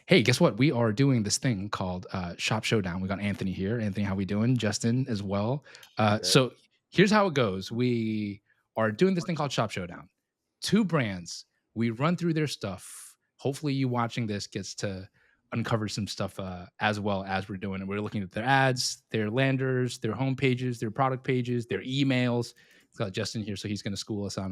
Hey, guess what? We are doing this thing called Shop Showdown. We got Anthony here. Anthony, how we doing? Justin as well. Good. So here's how it goes. We are doing this thing called Shop Showdown. Two brands. We run through their stuff. Hopefully, you watching this gets to uncover some stuff as well as we're doing it. We're looking at their ads, their landers, their home pages, their product pages, their emails. It's got Justin here, so he's going to school us on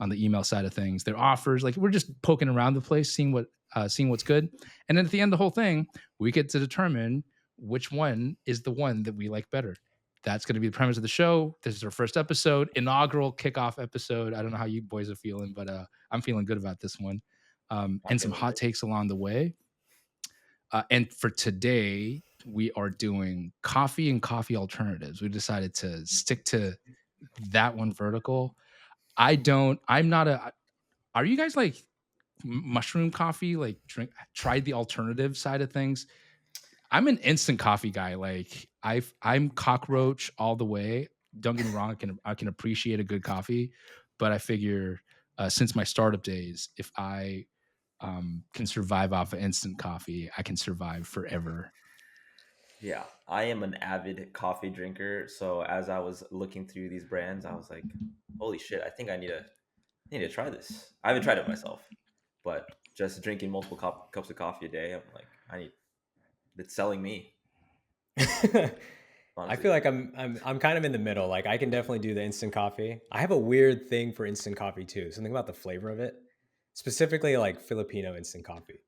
the email side of things. Their offers, like we're just poking around the place, seeing what's good. And then at the end of the whole thing, we get to determine which one is the one that we like better. That's going to be the premise of the show. This is our first episode, inaugural kickoff episode. I don't know how you boys are feeling, but I'm feeling good about this one. I'm And some feeling hot great. takes along the way. And for today, we are doing coffee and coffee alternatives. We decided to stick to that one vertical. I'm not a, are you guys like mushroom coffee, like tried the alternative side of things? I'm an instant coffee guy. Like I'm cockroach all the way. Don't get me wrong, I can appreciate a good coffee, but I figure since my startup days, if I can survive off of instant coffee, I can survive forever. Yeah, I am an avid coffee drinker. So as I was looking through these brands, I was like, "Holy shit! I think I need to try this." I haven't tried it myself, but just drinking multiple cups of coffee a day, I'm like, I need. It's selling me, I honestly. feel like I'm kind of in the middle. Like I can definitely do the instant coffee. I have a weird thing for instant coffee too. Something about the flavor of it. Specifically like Filipino instant coffee.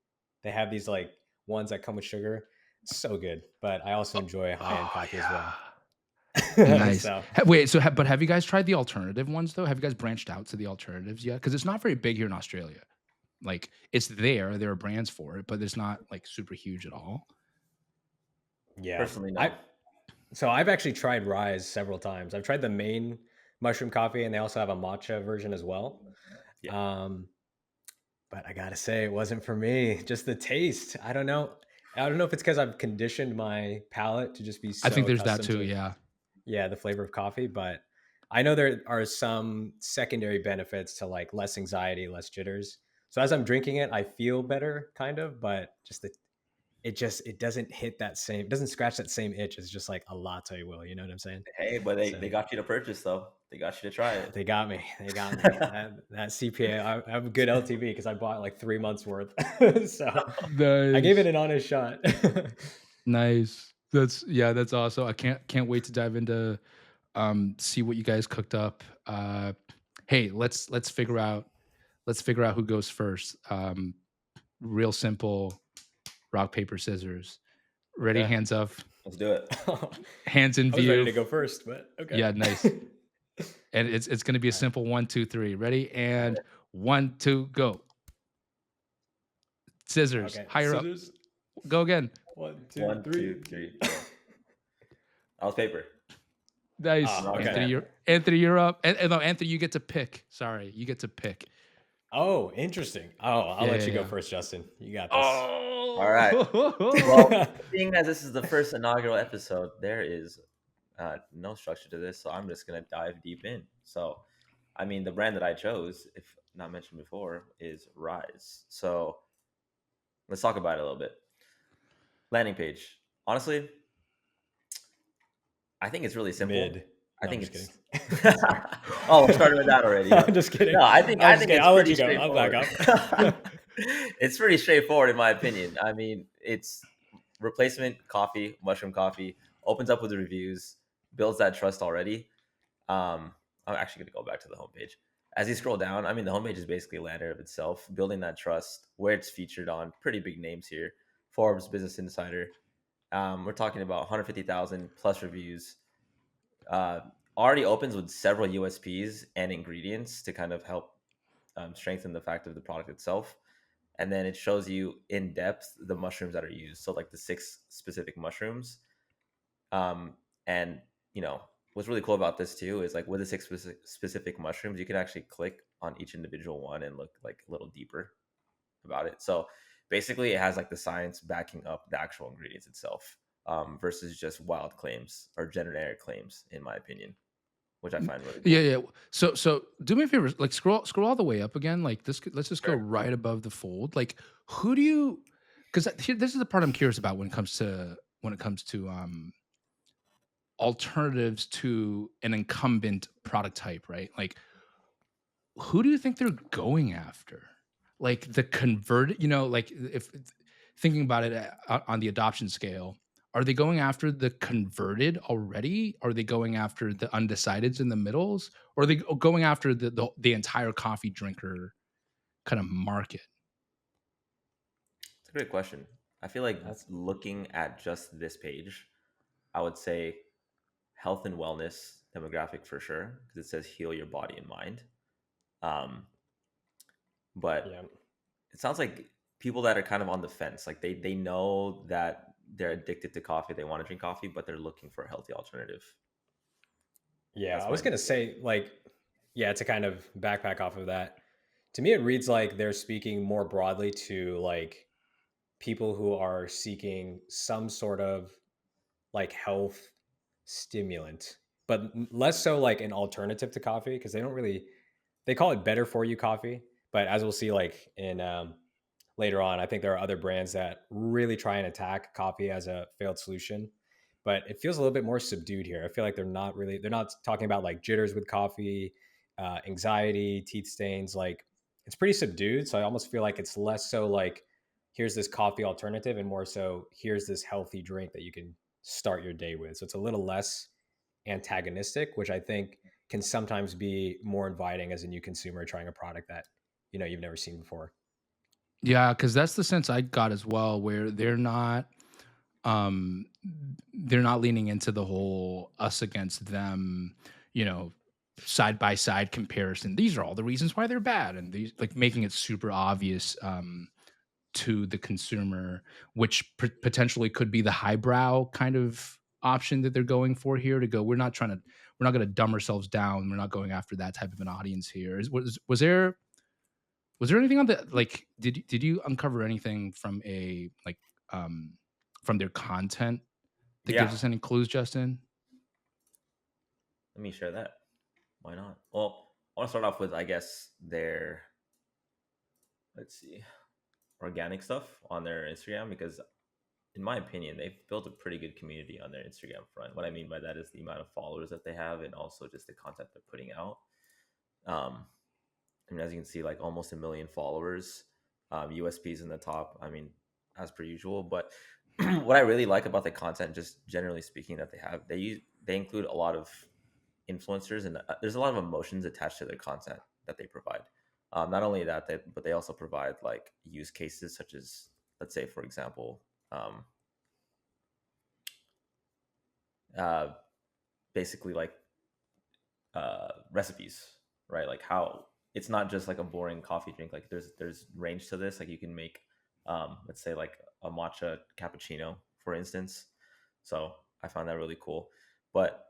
They have these like ones that come with sugar. So good. But I also enjoy high-end Oh coffee as yeah, well. nice. So Wait, so but have you guys tried the alternative ones though? Have you guys branched out to the alternatives yet? Because it's not very big here in Australia. Like it's there are brands for it, but it's not like super huge at all. yeah. Personally, I no. so I've actually tried Ryze several times. I've tried the main mushroom coffee and they also have a matcha version as well. Yeah, Um, But I gotta say, it wasn't for me. Just the taste. I don't know. I don't know if it's because I've conditioned my palate to just be I so think there's that accustomed too. to, Yeah. yeah, the flavor of coffee. But I know there are some secondary benefits to like less anxiety, less jitters. So as I'm drinking it, I feel better, kind of. But it doesn't hit that same, it doesn't scratch that same itch as just like a latte will. You know what I'm saying? hey, but they So got you to purchase though. They got you to try it. they got me. They got me. That CPA. I have a good LTV because I bought like 3 months worth. So I gave it Nice. an honest shot. Nice. That's awesome. I can't wait to dive into see what you guys cooked up. Hey, let's figure out who goes first. Real simple, rock, paper, scissors. Ready, Okay, hands up, let's do it. hands in I was ready view. to go first, but okay. Yeah, nice. And it's gonna be a All right. simple 1, 2, 3. Ready? And 1, 2, go. Scissors, Okay. higher up. Scissors. Go again. One, two, One, three. two, three, go. That was paper. Nice. Ah, Rock okay. paper. Anthony, you're up. And no, Anthony, you get to pick. Sorry, you get to pick. Oh, interesting. Oh, I'll Yeah, let yeah, you go yeah. first, Justin. You got this. All right. Well, Oh, seeing as this is the first inaugural episode, there is no structure to this, so I'm just gonna dive deep in. So, I mean, the brand that I chose, if not mentioned before, is Ryze. So let's talk about it a little bit. Landing page. Honestly, I think it's really simple. Mid. I No, I'm think just kidding. it's oh, we're starting with that already. Huh? I'm just kidding. No, I I'm just think kidding. it's I'll let pretty you go. I'll back straightforward. up. It's pretty straightforward in my opinion. I mean, it's replacement coffee, mushroom coffee, opens up with the reviews, builds that trust already. I'm actually going to go back to the homepage. As you scroll down, I mean, the homepage is basically a ladder of itself, building that trust where it's featured on pretty big names here. Forbes, Business Insider. We're talking about 150,000 plus reviews. Uh, Already opens with several USPs and ingredients to kind of help strengthen the fact of the product itself. And then it shows you in depth the mushrooms that are used. So, like the 6 specific mushrooms. And what's really cool about this too is like with the 6 specific mushrooms, you can actually click on each individual one and look like a little deeper about it. So basically, it has like the science backing up the actual ingredients itself, versus just wild claims or generic claims, in my opinion, which I find really yeah, cool. yeah. So do me a favor, like scroll all the way up again. Like this, let's just go Sure. right above the fold. Like, who do you? because this is the part I'm curious about when it comes to alternatives to an incumbent product type, right? Like, who do you think they're going after? Like the converted, like if thinking about it on the adoption scale, are they going after the converted already? Are they going after the undecideds in the middles? Or are they going after the entire coffee drinker kind of market? It's a great question. I feel like That's looking at just this page, I would say health and wellness demographic for sure, because it says heal your body and mind. Um, but yeah. it sounds like people that are kind of on the fence, like they know that they're addicted to coffee, they want to drink coffee, but they're looking for a healthy alternative. Yeah, That's I my was gonna say, like, yeah, to kind of backpack off of that. To me, it reads like they're speaking more broadly to like people who are seeking some sort of like health stimulant, but less so like an alternative to coffee because they don't really they call it better for you coffee. But as we'll see, like in later on, I think there are other brands that really try and attack coffee as a failed solution. But it feels a little bit more subdued here. I feel like they're not talking about like jitters with coffee, anxiety, teeth stains. Like it's pretty subdued. So I almost feel like it's less so like here's this coffee alternative and more so here's this healthy drink that you can start your day with. So it's a little less antagonistic, which I think can sometimes be more inviting as a new consumer trying a product that you've never seen before. Yeah, because that's the sense I got as well, where um they're not leaning into the whole us against them, you know, side by side comparison. These are all the reasons why they're bad, and these like making it super obvious to the consumer, which potentially could be the highbrow kind of option that they're going for here. To go, we're not going to dumb ourselves down. We're not going after that type of an audience here. Was there anything on the like? Did you uncover anything from a like from their content that gives Yeah. us any clues, Justin? Let me share that. Why not? Well, I want to start off with, I guess, their, let's see, organic stuff on their Instagram, because in my opinion, they've built a pretty good community on their Instagram front. What I mean by that is the amount of followers that they have and also just the content they're putting out. Um, I mean, as you can see, like almost 1 million followers, USPs in the top. I mean, as per usual. But what I really like about the content, just generally speaking, that they include a lot of influencers, and there's a lot of emotions attached to their content that they provide. Not only that, but they also provide like use cases, such as, let's say, for example, um, uh, basically like recipes, right? Like how it's not just like a boring coffee drink. Like there's range to this. Like you can make, let's say, like a matcha cappuccino, for instance. So I found that really cool. But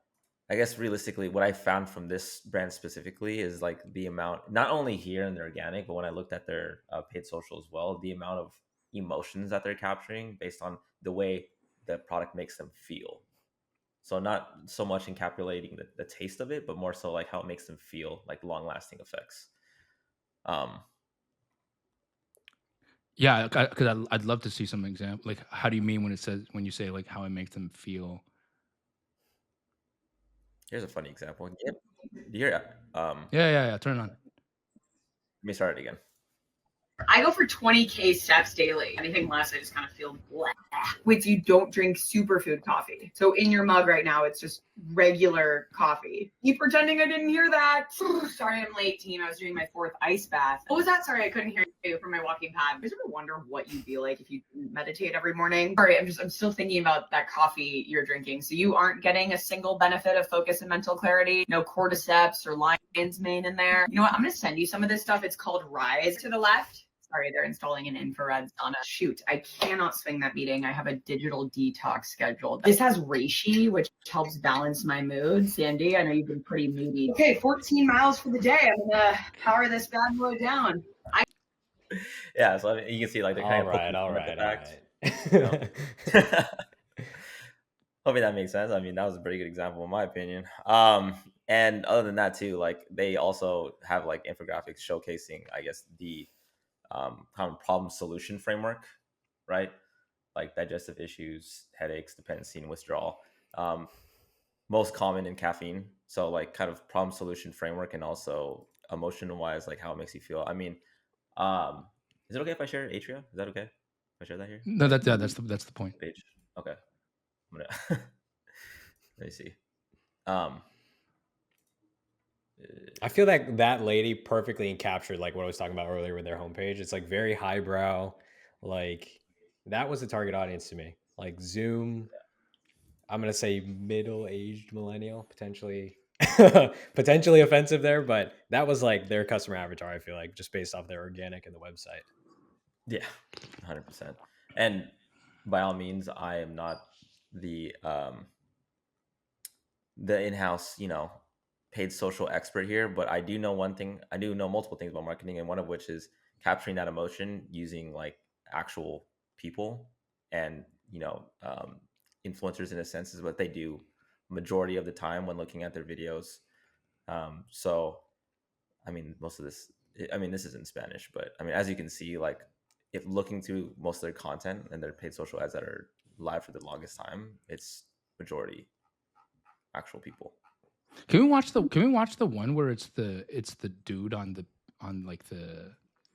I guess realistically, what I found from this brand specifically is like the amount, not only here in the organic, but when I looked at their paid social as well, the amount of emotions that they're capturing based on the way the product makes them feel. So not so much encapsulating the taste of it, but more so like how it makes them feel, like long lasting effects. Um, Yeah, because I'd love to see some example. Like, how do you mean when you say like how it makes them feel? Here's a funny example. Yep. Do you hear? Yeah. Turn it on. Let me start it again. I go for 20K steps daily. Anything less, I just kind of feel blah. Which you don't drink superfood coffee. So in your mug right now, it's just regular coffee. You pretending I didn't hear that? Sorry, I'm late, team. I was doing my 4th ice bath. What was that? Sorry, I couldn't hear you from my walking pad. I just ever wonder what you'd be like if you meditate every morning. Sorry, I'm still thinking about that coffee you're drinking. So you aren't getting a single benefit of focus and mental clarity. No cordyceps or lion's mane in there. You know what? I'm gonna send you some of this stuff. It's called Ryze to the left. Sorry, they're installing an infrared sauna. Shoot, I cannot swing that meeting. I have a digital detox scheduled. This has reishi, which helps balance my mood. Sandy, I know you've been pretty moody. Okay, 14 miles for the day. I'm gonna power this bad boy down. Yeah, so I mean, you can see like they're kind All of poking right, all fun at the right, fact. all You know? right. Hopefully that makes sense. I mean, that was a pretty good example in my opinion. And other than that too, like they also have like infographics showcasing, I guess, the kind of problem solution framework right? Like digestive issues, headaches, dependency, and withdrawal. Most common in caffeine. So like kind of problem solution framework, and also emotional wise, like how it makes you feel. I mean, is it okay if I share Atria? Is that okay? If I share that here? No, that's the point. Page. Okay. I'm gonna let me see. Um, I feel like that lady perfectly encaptured like what I was talking about earlier with their homepage. It's like very highbrow. Like that was the target audience to me. Like Zoom, I'm gonna say middle-aged millennial, potentially potentially offensive there, but that was like their customer avatar, I feel like, just based off their organic and the website. yeah, 100%. And by all means, I am not the in-house, paid social expert here, but I do know one thing. I do know multiple things about marketing, and one of which is capturing that emotion using like actual people and influencers in a sense is what they do majority of the time when looking at their videos. So, I mean, most of this, I mean, this is in Spanish, but I mean, as you can see, like if looking through most of their content and their paid social ads that are live for the longest time, it's majority actual people. Can we watch the one where it's the dude on like the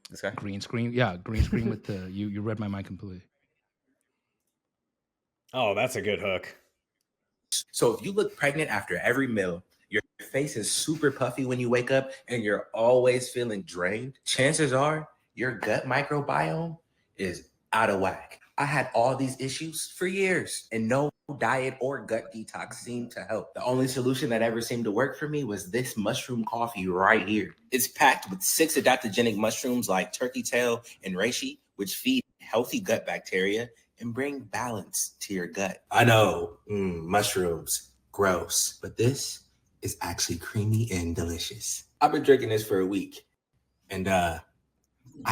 This guy? green screen? Yeah, green screen with the you read my mind completely. Oh, that's a good hook. So if you look pregnant after every meal, your face is super puffy when you wake up, and you're always feeling drained, chances are your gut microbiome is out of whack. I had all these issues for years, and no diet or gut detox seemed to help. The only solution that ever seemed to work for me was this mushroom coffee right here. It's packed with 6 adaptogenic mushrooms like turkey tail and reishi, which feed healthy gut bacteria and bring balance to your gut. I know, mushrooms, gross, but this is actually creamy and delicious. I've been drinking this for a week, and I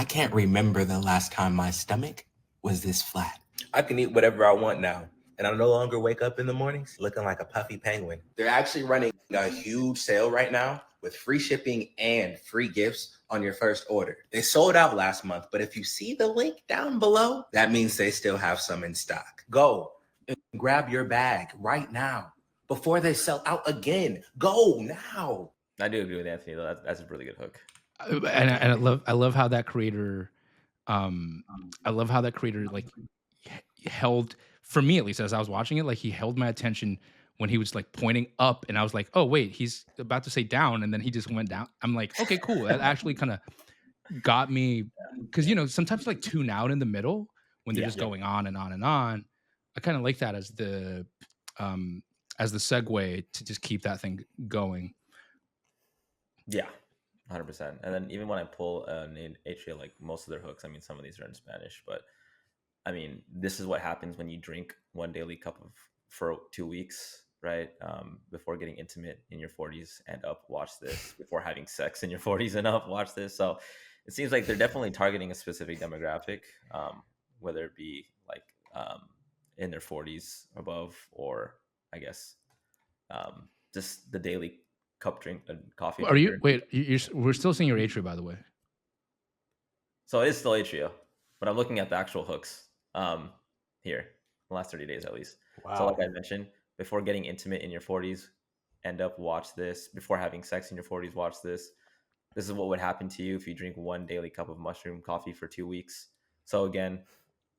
can't remember the last time my stomach was this flat. I can eat whatever I want now, and I no longer wake up in the mornings looking like a puffy penguin. They're actually running a huge sale right now with free shipping and free gifts on your first order. They sold out last month, but if you see the link down below, that means they still have some in stock. Go and grab your bag right now before they sell out again. Go now. I do agree with Anthony though. That's a really good hook. And I love how that creator, like held, for me at least, as I was watching it, like he held my attention when he was like pointing up, and I was like, oh wait, he's about to say down, and then he just went down. I'm like, okay, cool. That actually kind of got me, because sometimes like tune out in the middle when they're just going on and on and on. I kind of like that as the segue to just keep that thing going. Yeah, 100%. And then even when I pull in Atria, like most of their hooks, I mean, some of these are in Spanish, but I mean, this is what happens when you drink one daily cup for 2 weeks, right? Before getting intimate in your 40s and up, watch this. Before having sex in your 40s and up, watch this. So it seems like they're definitely targeting a specific demographic, whether it be like in their 40s above, or I guess just the daily cup drink coffee. Are you we're still seeing your Atria, by the way. So it is still Atria, but I'm looking at the actual hooks here the last 30 days at least. Wow. So like I mentioned, before getting intimate in your 40s, end up watch this. Before having sex in your 40s, watch this. This is what would happen to you if you drink one daily cup of mushroom coffee for 2 weeks. So again,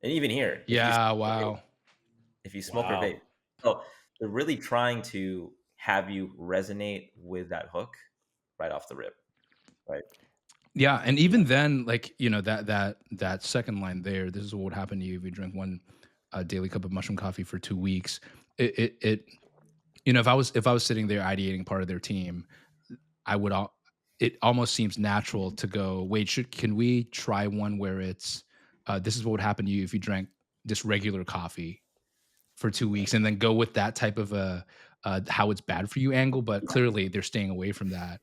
and even here, if you smoke or vape, so they're really trying to have you resonate with that hook right off the rip, right? Yeah, and even then, like that second line there, this is what would happen to you if you drink one daily cup of mushroom coffee for 2 weeks. It if I was sitting there ideating part of their team, it almost seems natural to go, wait, can we try one where it's this is what would happen to you if you drank just regular coffee for 2 weeks, and then go with that type of a how it's bad for you angle. But clearly they're staying away from that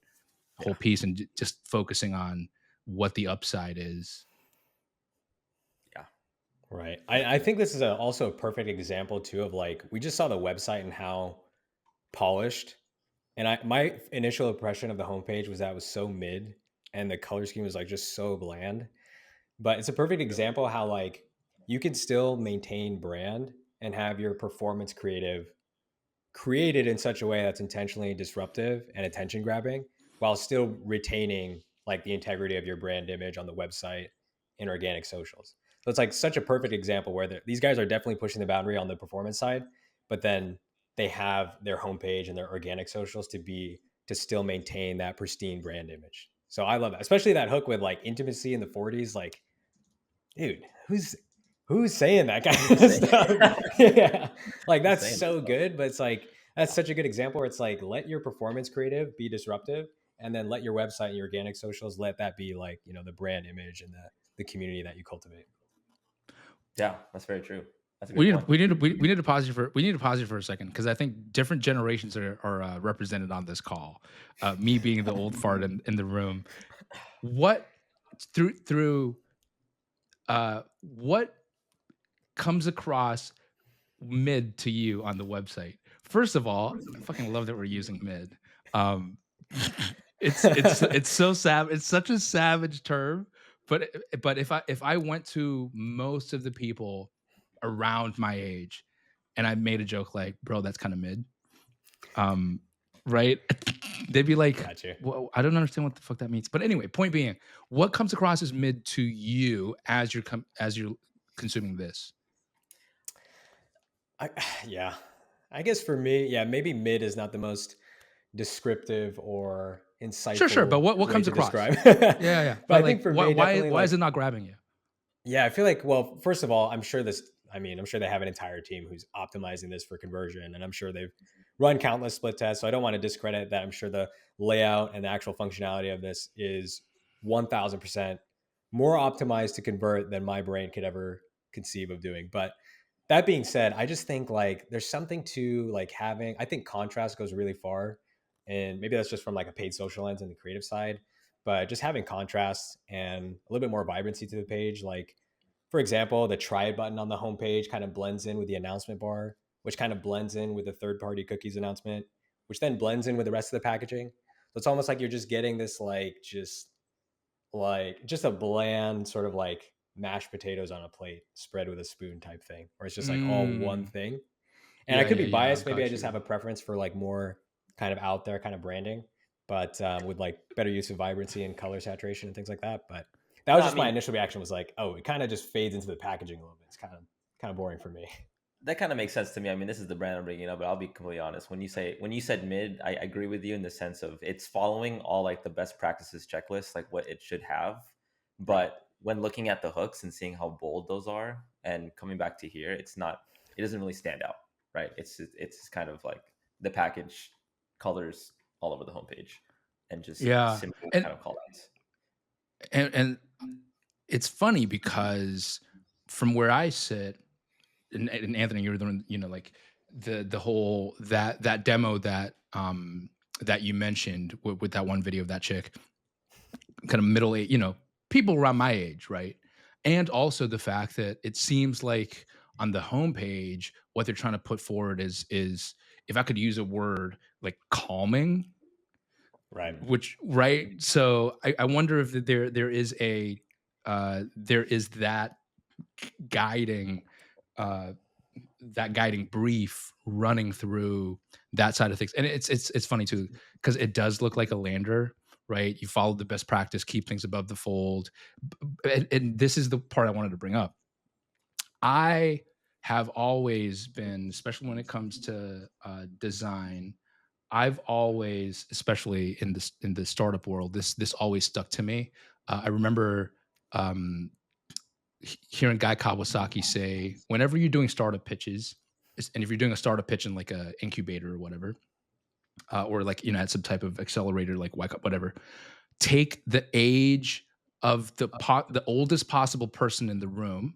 whole piece and just focusing on what the upside is. Yeah. Right. I think this is also a perfect example too of like, we just saw the website and how polished, and my initial impression of the homepage was that it was so mid and the color scheme was like just so bland. But it's a perfect example how like you can still maintain brand and have your performance creative created in such a way that's intentionally disruptive and attention grabbing while still retaining like the integrity of your brand image on the website and organic socials. So it's like such a perfect example where these guys are definitely pushing the boundary on the performance side, but then they have their homepage and their organic socials to still maintain that pristine brand image. So I love that, especially that hook with like intimacy in the 40s. Like, dude, who's saying that kind of stuff? Yeah, like that's so good. But it's like that's such a good example where it's like let your performance creative be disruptive, and then let your website and your organic socials let that be like the brand image and the community that you cultivate. Yeah, that's very true. That's a good We point. need to pause you for a second because I think different generations are represented on this call. Me being the old fart in the room. What what comes across mid to you on the website? First of all, I fucking love that we're using mid. It's so savage. It's such a savage term. But if I went to most of the people around my age and I made a joke like, bro, that's kind of mid. Right? They'd be like, Gotcha. well, I don't understand what the fuck that means. But anyway, point being, what comes across as mid to you as you're consuming this? Yeah, I guess for me, yeah, maybe mid is not the most descriptive or insightful. Sure. But what comes across? Yeah. But I think for me, why is it not grabbing you? Yeah, I feel like, well, first of all, I'm sure they have an entire team who's optimizing this for conversion, and I'm sure they've run countless split tests. So I don't want to discredit that. I'm sure the layout and the actual functionality of this is 1000% more optimized to convert than my brain could ever conceive of doing. But that being said, I just think like there's something to like I think contrast goes really far. And maybe that's just from like a paid social lens and the creative side, but just having contrast and a little bit more vibrancy to the page. Like, for example, the try it button on the homepage kind of blends in with the announcement bar, which kind of blends in with the third-party cookies announcement, which then blends in with the rest of the packaging. So it's almost like you're just getting this just a bland sort of like mashed potatoes on a plate spread with a spoon type thing, or it's just like all one thing. And I could be biased. Maybe I just have a preference for like more kind of out there kind of branding, but with like better use of vibrancy and color saturation and things like that. But that was my initial reaction was like, oh, it kind of just fades into the packaging a little bit. It's kind of boring for me. That kind of makes sense to me. I mean, this is the brand I'm bringing up, but I'll be completely honest. When you said mid, I agree with you in the sense of it's following all like the best practices checklist, like what it should have. But when looking at the hooks and seeing how bold those are and coming back to here, it doesn't really stand out, right? It's kind of like the package colors all over the homepage and just simple kind of callouts. And it's funny because from where I sit, and Anthony, you're the one, like the whole that demo that you mentioned with that one video of that chick, kind of middle age, people around my age, right? And also the fact that it seems like on the homepage, what they're trying to put forward is if I could use a word like calming, right? So I wonder if there is that guiding brief running through that side of things. And it's funny too, because it does look like a lander, right? You follow the best practice, keep things above the fold. And this is the part I wanted to bring up. I have always been, especially when it comes to design, I've always, especially in the startup world, this always stuck to me. I remember hearing Guy Kawasaki say, whenever you're doing startup pitches, and if you're doing a startup pitch in like a incubator or whatever, or like at some type of accelerator like Y Cup, whatever, take the age of the oldest possible person in the room,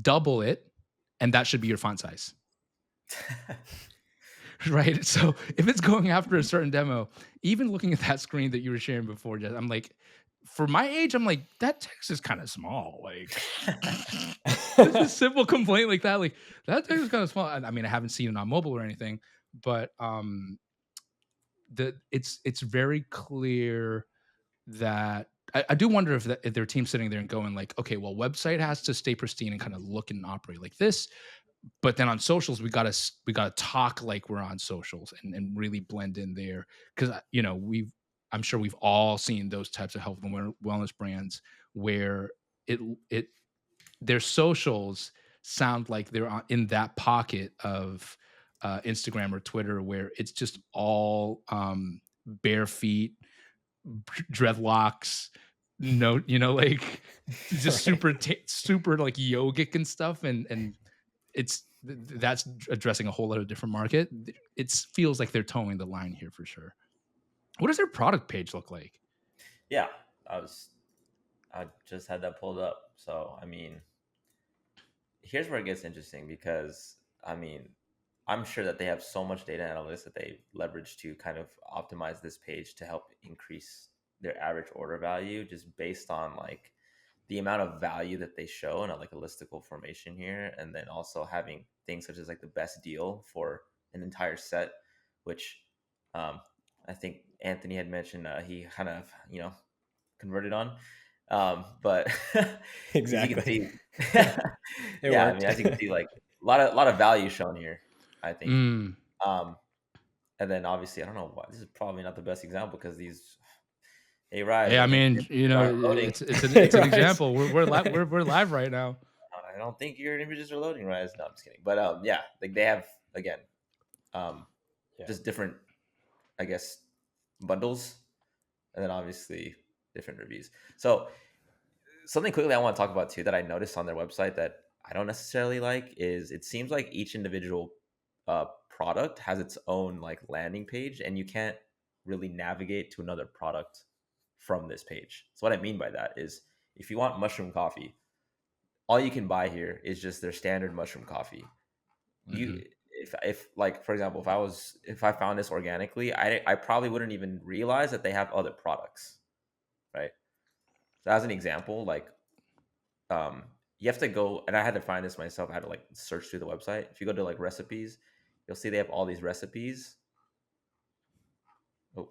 double it, and that should be your font size. Right. So if it's going after a certain demo, even looking at that screen that you were sharing before, Jess, I'm like, for my age, I'm like, that text is kind of small. Like, it's a simple complaint like that. Like, that text is kind of small. I mean, I haven't seen it on mobile or anything, but it's very clear that I do wonder if their team's sitting there and going like, okay, well, website has to stay pristine and kind of look and operate like this, but then on socials we gotta talk like we're on socials and really blend in there because I'm sure we've all seen those types of health and wellness brands where it it their socials sound like they're in that pocket of Instagram or Twitter where it's just all bare feet, dreadlocks, no, like just Right. super like yogic and stuff, and that's addressing a whole other different market. It feels like they're towing the line here for sure. What does their product page look like? Yeah, I just had that pulled up. So I mean, here's where it gets interesting because I mean, I'm sure that they have so much data analytics that they leverage to kind of optimize this page to help increase their average order value just based on like the amount of value that they show in like a listicle formation here, and then also having things such as like the best deal for an entire set, which um, I think Anthony had mentioned he kind of converted on. But as you can Exactly. see, It yeah, I worked. mean, as you can see, like a lot of value shown here, I think. Mm. Um, and then obviously, I don't know why this is probably not the best example because these, hey, Rise, Hey, I I think mean, your images aren't loading. it's an Rise. example. We're live right now. I don't think your images are loading, Rise. No, I'm just kidding. But yeah, like they have again, um, Yeah. just different, I guess, bundles, and then obviously different reviews. So something quickly I want to talk about too that I noticed on their website that I don't necessarily like is it seems like each individual product has its own like landing page, and you can't really navigate to another product from this page. So what I mean by that is if you want mushroom coffee, all you can buy here is just their standard mushroom coffee. You Mhm. if like for example, if I found this organically, I probably wouldn't even realize that they have other products, right? So as an example, like um you have to go, and I had to find this myself. I had to like search through the website. If you go to like recipes, you'll see they have all these recipes. Oh,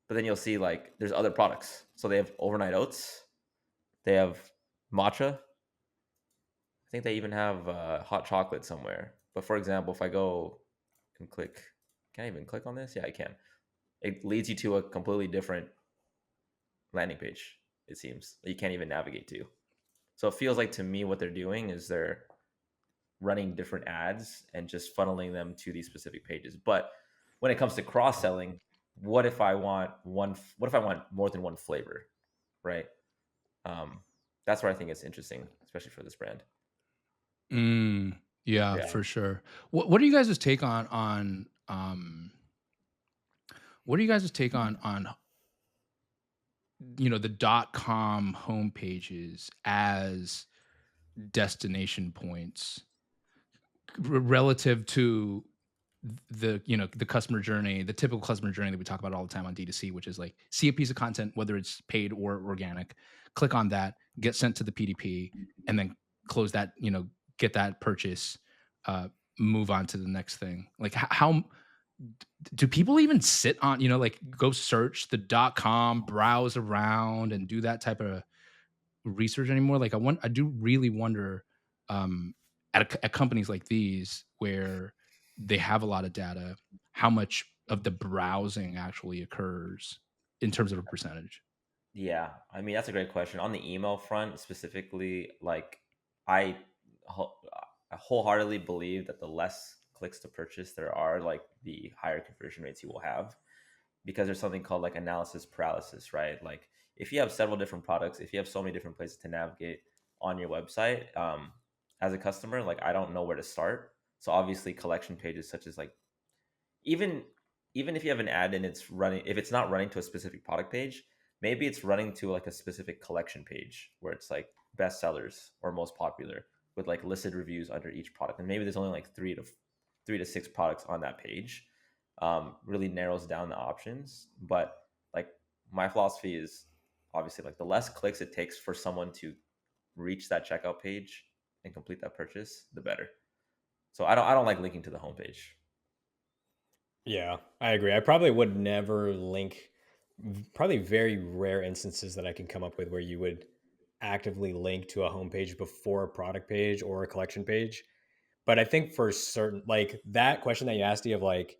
but then you'll see like there's other products. So they have overnight oats, they have matcha. I think they even have hot chocolate somewhere. But for example, if I go and click, can I even click on this? Yeah, I can. It leads you to a completely different landing page. It seems that you can't even navigate to. So it feels like to me what they're doing is they're running different ads and just funneling them to these specific pages. But when it comes to cross selling, what if I want what if I want more than one flavor, right? Um, that's where I think it's interesting, especially for this brand. Yeah, Yeah. for sure. What are you guys' take on what are you guys' take on the .com homepages as destination points relative to the customer journey, the typical customer journey that we talk about all the time on D2C, which is like see a piece of content, whether it's paid or organic, click on that, get sent to the PDP, and then close that, get that purchase, uh, move on to the next thing. Like how do people even sit on, like go search the .com, browse around and do that type of research anymore? Like I do really wonder um at companies like these where they have a lot of data, how much of the browsing actually occurs in terms of a percentage. Yeah, I mean that's a great question. On the email front specifically, like I, I wholeheartedly believe that the less clicks to purchase there are, like the higher conversion rates you will have, because there's something called like analysis paralysis, right? Like if you have several different products, if you have so many different places to navigate on your website, as a customer, like I don't know where to start. So obviously collection pages such as like even even if you have an ad and it's running, if it's not running to a specific product page, maybe it's running to like a specific collection page where it's like best sellers or most popular with like listed reviews under each product, and maybe there's only like three to six products on that page. Really narrows down the options. But like my philosophy is obviously like the less clicks it takes for someone to reach that checkout page and complete that purchase, the better. So I don't like linking to the homepage. Yeah, I agree. I probably would never link probably very rare instances that I can come up with where you would actively link to a homepage before a product page or a collection page. But I think for certain, like that question that you asked me of like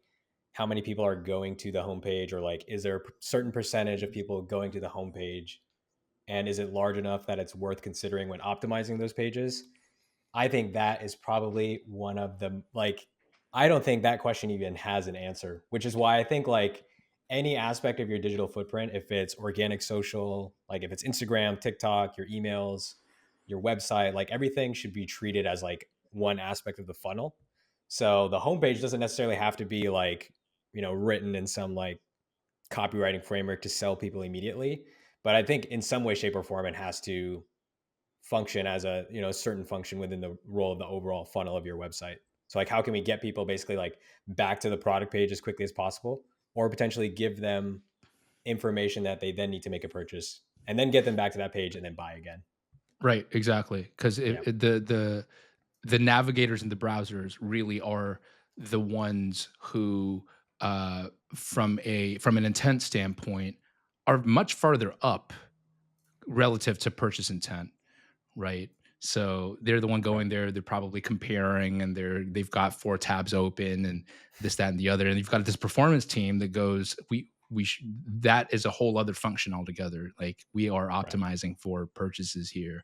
how many people are going to the homepage, or like is there a certain percentage of people going to the homepage, and is it large enough that it's worth considering when optimizing those pages? I think that is probably one of the like I don't think that question even has an answer, which is why I think like any aspect of your digital footprint, if it's organic social, like if it's Instagram, TikTok, your emails, your website, like everything should be treated as like one aspect of the funnel. So the homepage doesn't necessarily have to be like, written in some like copywriting framework to sell people immediately. But I think in some way, shape, or form, it has to function as a certain function within the role of the overall funnel of your website. So like how can we get people basically like back to the product page as quickly as possible, or potentially give them information that they then need to make a purchase, and then get them back to that page and then buy again. Right, exactly. Because Yeah. the navigators and the browsers really are the ones who, from an intent standpoint, are much farther up relative to purchase intent, right? So they're the one going there. They're probably comparing, and they've got 4 tabs open, and this, that, and the other. And you've got this performance team that goes, that is a whole other function altogether. Like we are optimizing for purchases here.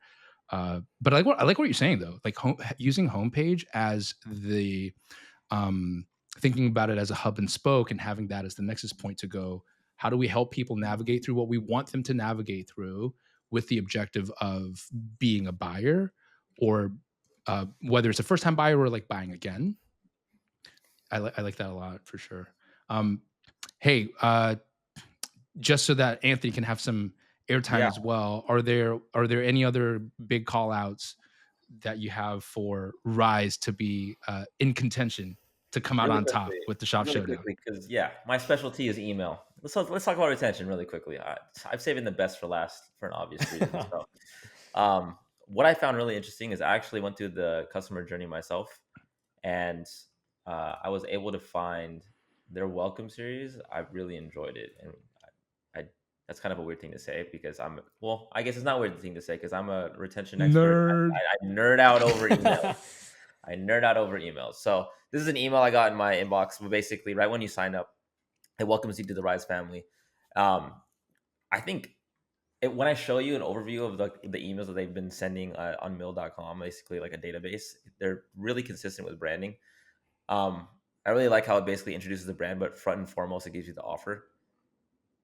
But I like what you're saying though. Like using homepage as the thinking about it as a hub and spoke, and having that as the nexus point to go. How do we help people navigate through what we want them to navigate through, with the objective of being a buyer, or whether it's a first time buyer or like buying again. I like that a lot for sure. Hey, just so that Anthony can have some airtime Yeah. as well, are there any other big call outs that you have for Ryze to be in contention to come out Really on top quickly, with the shop really showdown? quickly, because my specialty is email. Let's talk about retention really quickly. I'm saving the best for last for an obvious reason. So, what I found really interesting is I actually went through the customer journey myself, and I was able to find their welcome series. I really enjoyed it, and I that's kind of a weird thing to say because I guess it's not a weird thing to say because I'm a retention expert. Nerd. I nerd out over email. I nerd out over emails. So this is an email I got in my inbox. But basically, right when you sign up, it welcomes you to the Ryze family. I think when I show you an overview of the emails that they've been sending on mill.com, basically like a database, they're really consistent with branding. I really like how it basically introduces the brand, but front and foremost, it gives you the offer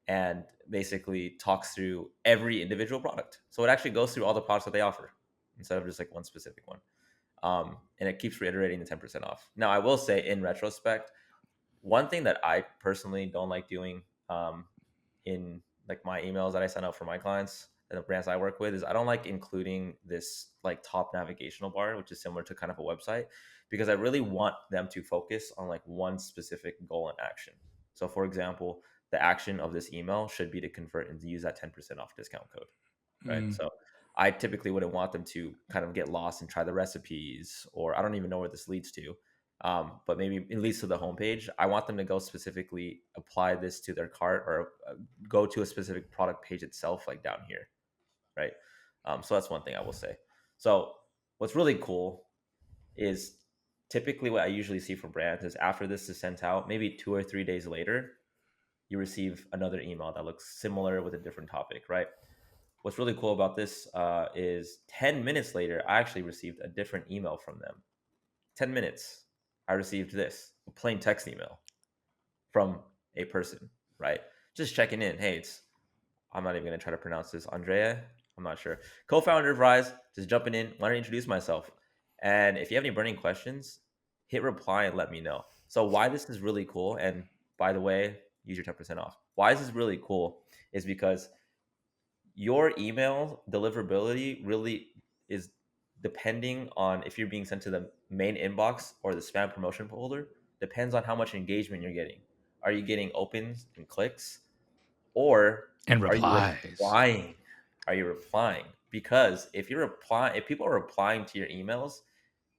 and basically talks through every individual product. So it actually goes through all the products that they offer instead of just like one specific one. And it keeps reiterating the 10% off. Now, I will say in retrospect, one thing that I personally don't like doing in like my emails that I send out for my clients and the brands I work with is I don't like including this like top navigational bar, which is similar to kind of a website, because I really want them to focus on like one specific goal and action. So for example, the action of this email should be to convert and to use that 10% off discount code, right? So I typically wouldn't want them to kind of get lost and try the recipes, or I don't even know where this leads to. But maybe it leads to the homepage. I want them to go specifically apply this to their cart, or go to a specific product page itself, like down here, right? So that's one thing I will say. So what's really cool is typically what I usually see for brands is after this is sent out, maybe 2 or 3 days later, you receive another email that looks similar with a different topic, right? What's really cool about this is 10 minutes later, I actually received a different email from them. 10 minutes, I received this, a plain text email from a person, right? Just checking in. Hey, I'm not even going to try to pronounce this. Andrea, I'm not sure. Co-founder of Ryze, just jumping in. Want to introduce myself. And if you have any burning questions, hit reply and let me know. So why this is really cool, and by the way, use your 10% off. Why this is really cool is because your email deliverability really is depending on if you're being sent to the main inbox or the spam promotion folder, depends on how much engagement you're getting. Are you getting opens and clicks, or And are you replies. replying? Are you replying? Because if people are replying to your emails,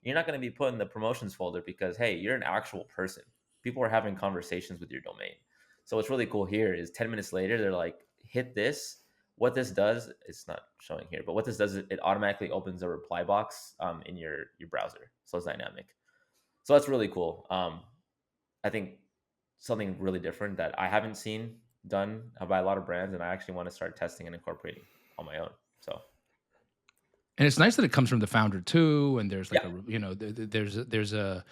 you're not going to be put in the promotions folder because, hey, you're an actual person. People are having conversations with your domain. So what's really cool here is 10 minutes later, they're like, hit this. What this does, it's not showing here, but what this does is it automatically opens a reply box in your browser. So it's dynamic. So that's really cool. I think something really different that I haven't seen done by a lot of brands, and I actually want to start testing and incorporating on my own. So, And it's nice that it comes from the founder too. And there's like yeah, a, you know, there's a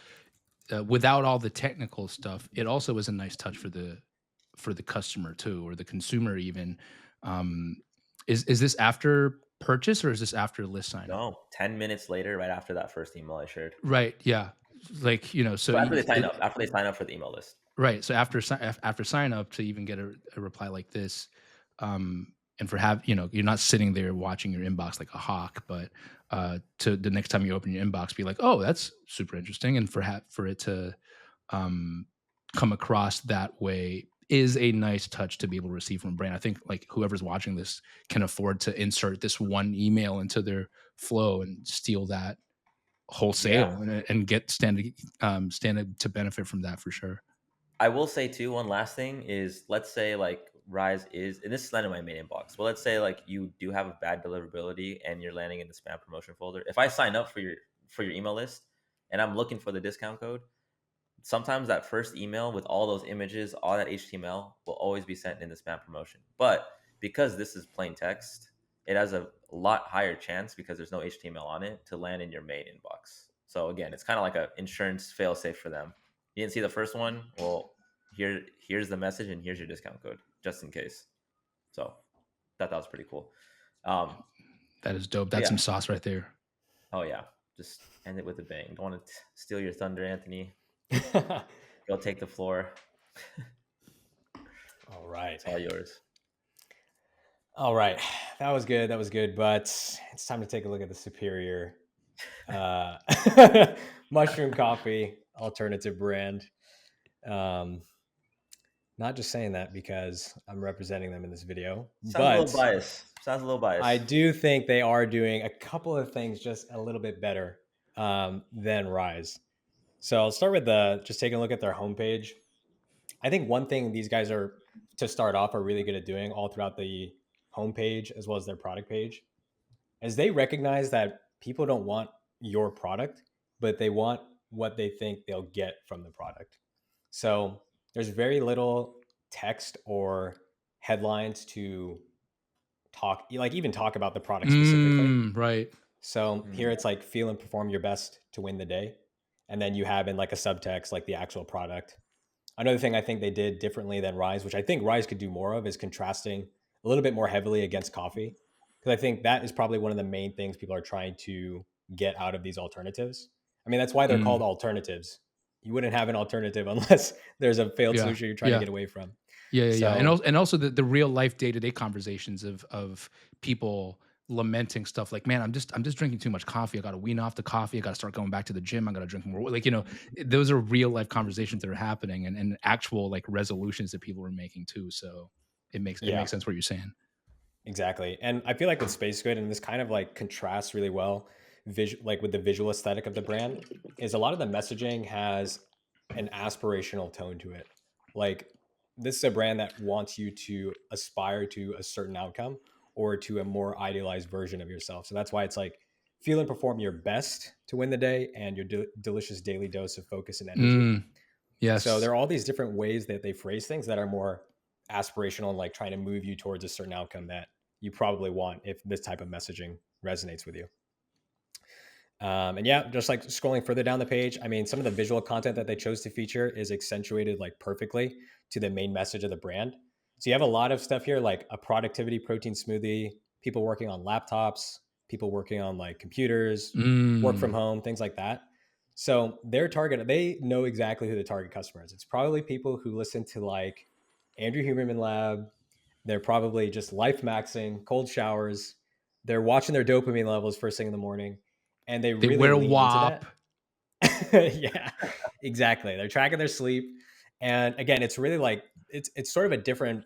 without all the technical stuff, it also is a nice touch for the customer too, or the consumer even. Um, is this after purchase or is this after list sign up? no, 10 minutes later, right after that first email I shared. Right. Yeah. Like, you know, so So after they sign up, after they sign up for the email list. right. So after sign up to even get a reply like this, and for you know, you're not sitting there watching your inbox like a hawk, but to the next time you open your inbox, be like, oh, that's super interesting, and for it to come across that way is a nice touch to be able to receive from a brand. I think like whoever's watching this can afford to insert this one email into their flow and steal that wholesale and get stand to benefit from that for sure. I will say too, one last thing is, let's say like Ryze is, and this is not in my main inbox, but let's say like you do have a bad deliverability and you're landing in the spam promotion folder. If I sign up for your email list and I'm looking for the discount code, sometimes that first email with all those images, all that HTML will always be sent in the spam promotion. But because this is plain text, it has a lot higher chance, because there's no HTML on it, to land in your main inbox. So again, it's kind of like an insurance fail safe for them. You didn't see the first one? Well, here's the message and here's your discount code, just in case. So that was pretty cool. That is dope. That's some sauce right there. Oh yeah, just end it with a bang. Don't want to steal your thunder, Anthony. Go take the floor. All right. It's all yours. All right. That was good. But it's time to take a look at the superior mushroom coffee alternative brand. Not just saying that because I'm representing them in this video. Sounds a little biased. I do think they are doing a couple of things just a little bit better than Ryze. So I'll start with just taking a look at their homepage. I think one thing these guys are really good at doing all throughout the homepage as well as their product page is they recognize that people don't want your product, but they want what they think they'll get from the product. So there's very little text or headlines to talk about the product specifically. Right. So here it's like feel and perform your best to win the day. And then you have in like a subtext, like the actual product. Another thing I think they did differently than Ryze, which I think Ryze could do more of, is contrasting a little bit more heavily against coffee. Because I think that is probably one of the main things people are trying to get out of these alternatives. I mean, that's why they're called alternatives. You wouldn't have an alternative unless there's a failed solution you're trying to get away from. Yeah. And also the real life day-to-day conversations of people lamenting stuff like, man, I'm just drinking too much coffee. I got to wean off the coffee. I got to start going back to the gym. I got to drink more. Like, you know, those are real life conversations that are happening and actual like resolutions that people are making too. So it makes sense what you're saying. Exactly. And I feel like with Spacegood, and this kind of like contrasts really well, like with the visual aesthetic of the brand, is a lot of the messaging has an aspirational tone to it. Like this is a brand that wants you to aspire to a certain outcome or to a more idealized version of yourself. So that's why it's like feel and perform your best to win the day and your delicious daily dose of focus and energy. Yes. So there are all these different ways that they phrase things that are more aspirational and like trying to move you towards a certain outcome that you probably want if this type of messaging resonates with you. And yeah, just like scrolling further down the page, I mean, some of the visual content that they chose to feature is accentuated like perfectly to the main message of the brand. So you have a lot of stuff here, like a productivity protein smoothie, people working on laptops, people working on like computers, work from home, things like that. So their target, they know exactly who the target customer is. It's probably people who listen to like Andrew Huberman Lab. They're probably just life maxing, cold showers. They're watching their dopamine levels first thing in the morning. And they really wear lean WAP. into that. Yeah, exactly. They're tracking their sleep. And again, it's really like, it's sort of a different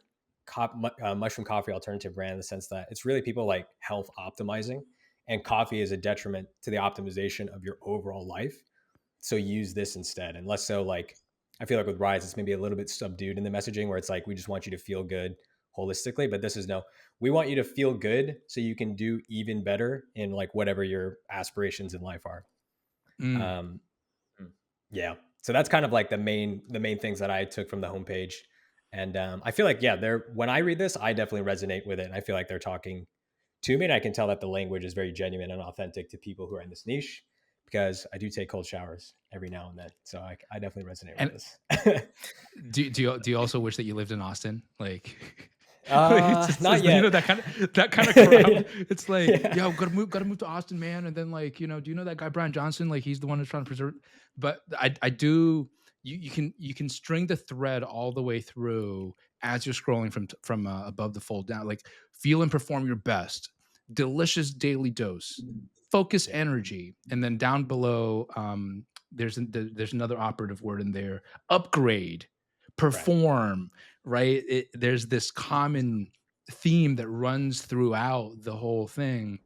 mushroom coffee alternative brand in the sense that it's really people like health optimizing, and coffee is a detriment to the optimization of your overall life. So use this instead, and less so like I feel like with Ryze, it's maybe a little bit subdued in the messaging where it's like, we just want you to feel good holistically. But this is no, we want you to feel good so you can do even better in like whatever your aspirations in life are. Um, yeah. So that's kind of like the main things that I took from the homepage. And I feel like, yeah, when I read this, I definitely resonate with it. And I feel like they're talking to me. And I can tell that the language is very genuine and authentic to people who are in this niche, because I do take cold showers every now and then. So I definitely resonate with this. Do you also wish that you lived in Austin? Like, not yet. You know, that kind of crowd. Yeah. It's like, Yeah. yo, gotta move to Austin, man. And then like, you know, do you know that guy Brian Johnson? Like, he's the one who's trying to preserve. But I do. You can string the thread all the way through as you're scrolling from above the fold down. Like, feel and perform your best. Delicious daily dose. Focus energy, and then down below, there's another operative word in there: upgrade, perform. Right? There's this common theme that runs throughout the whole thing,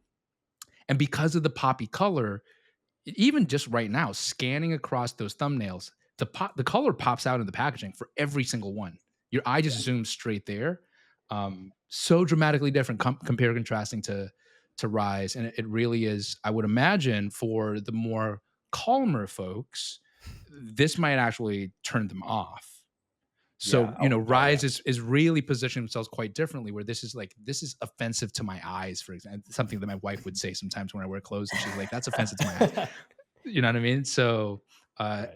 and because of the poppy color, even just right now, scanning across those thumbnails, the color pops out in the packaging for every single one. Your eye just zooms straight there. So dramatically different, compare contrasting to Ryze, and it really is. I would imagine for the more calmer folks, this might actually turn them off. So, you know, Ryze is really positioning themselves quite differently, where this is offensive to my eyes, for example. Something that my wife would say sometimes when I wear clothes, and she's like, that's offensive to my eyes. You know what I mean? So, and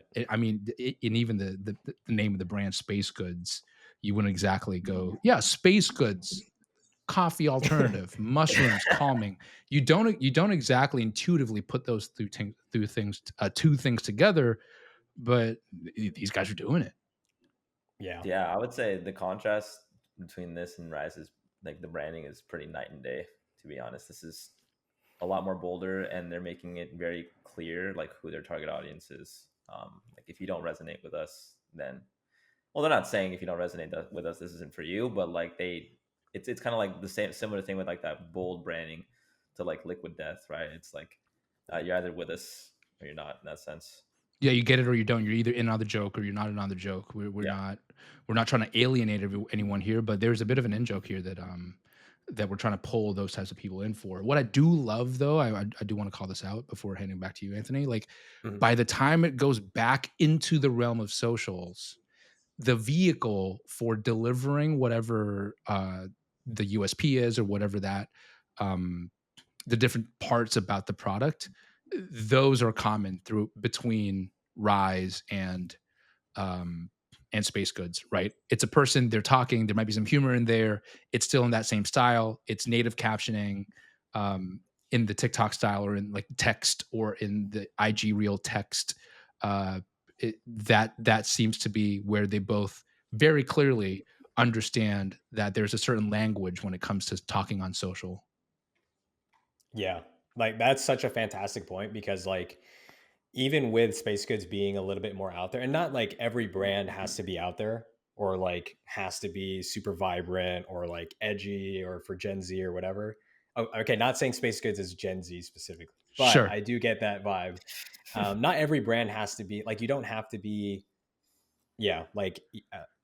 even the name of the brand, Spacegoods, you wouldn't exactly go, yeah, Spacegoods, coffee alternative, mushrooms, calming. You don't exactly intuitively put those two things together, but these guys are doing it. Yeah, I would say the contrast between this and Ryze is like the branding is pretty night and day, to be honest. This is a lot more bolder, and they're making it very clear like who their target audience is. Like, if you don't resonate with us, then, well, they're not saying if you don't resonate with us, this isn't for you, but like it's kind of like the similar thing with like that bold branding to like Liquid Death, right? It's like you're either with us or you're not, in that sense. Yeah, you get it or you don't. You're either in on the joke or you're not in on the joke. We're not trying to alienate anyone here, but there's a bit of an in joke here that we're trying to pull those types of people in for. What I do love, though, I do want to call this out before handing back to you, Anthony. Like, by the time it goes back into the realm of socials, the vehicle for delivering whatever the USP is, or whatever that the different parts about the product, those are common between Ryze and Spacegoods, right? It's a person, they're talking, there might be some humor in there. It's still in that same style. It's native captioning in the TikTok style, or in like text, or in the IG reel text. That seems to be where they both very clearly understand that there's a certain language when it comes to talking on social. Yeah, like that's such a fantastic point, because like even with Spacegoods being a little bit more out there, and not like every brand has to be out there or like has to be super vibrant or like edgy or for Gen Z or whatever. Oh, okay, not saying Spacegoods is Gen Z specifically, but Sure. I do get that vibe. Not every brand has to be like, you don't have to be,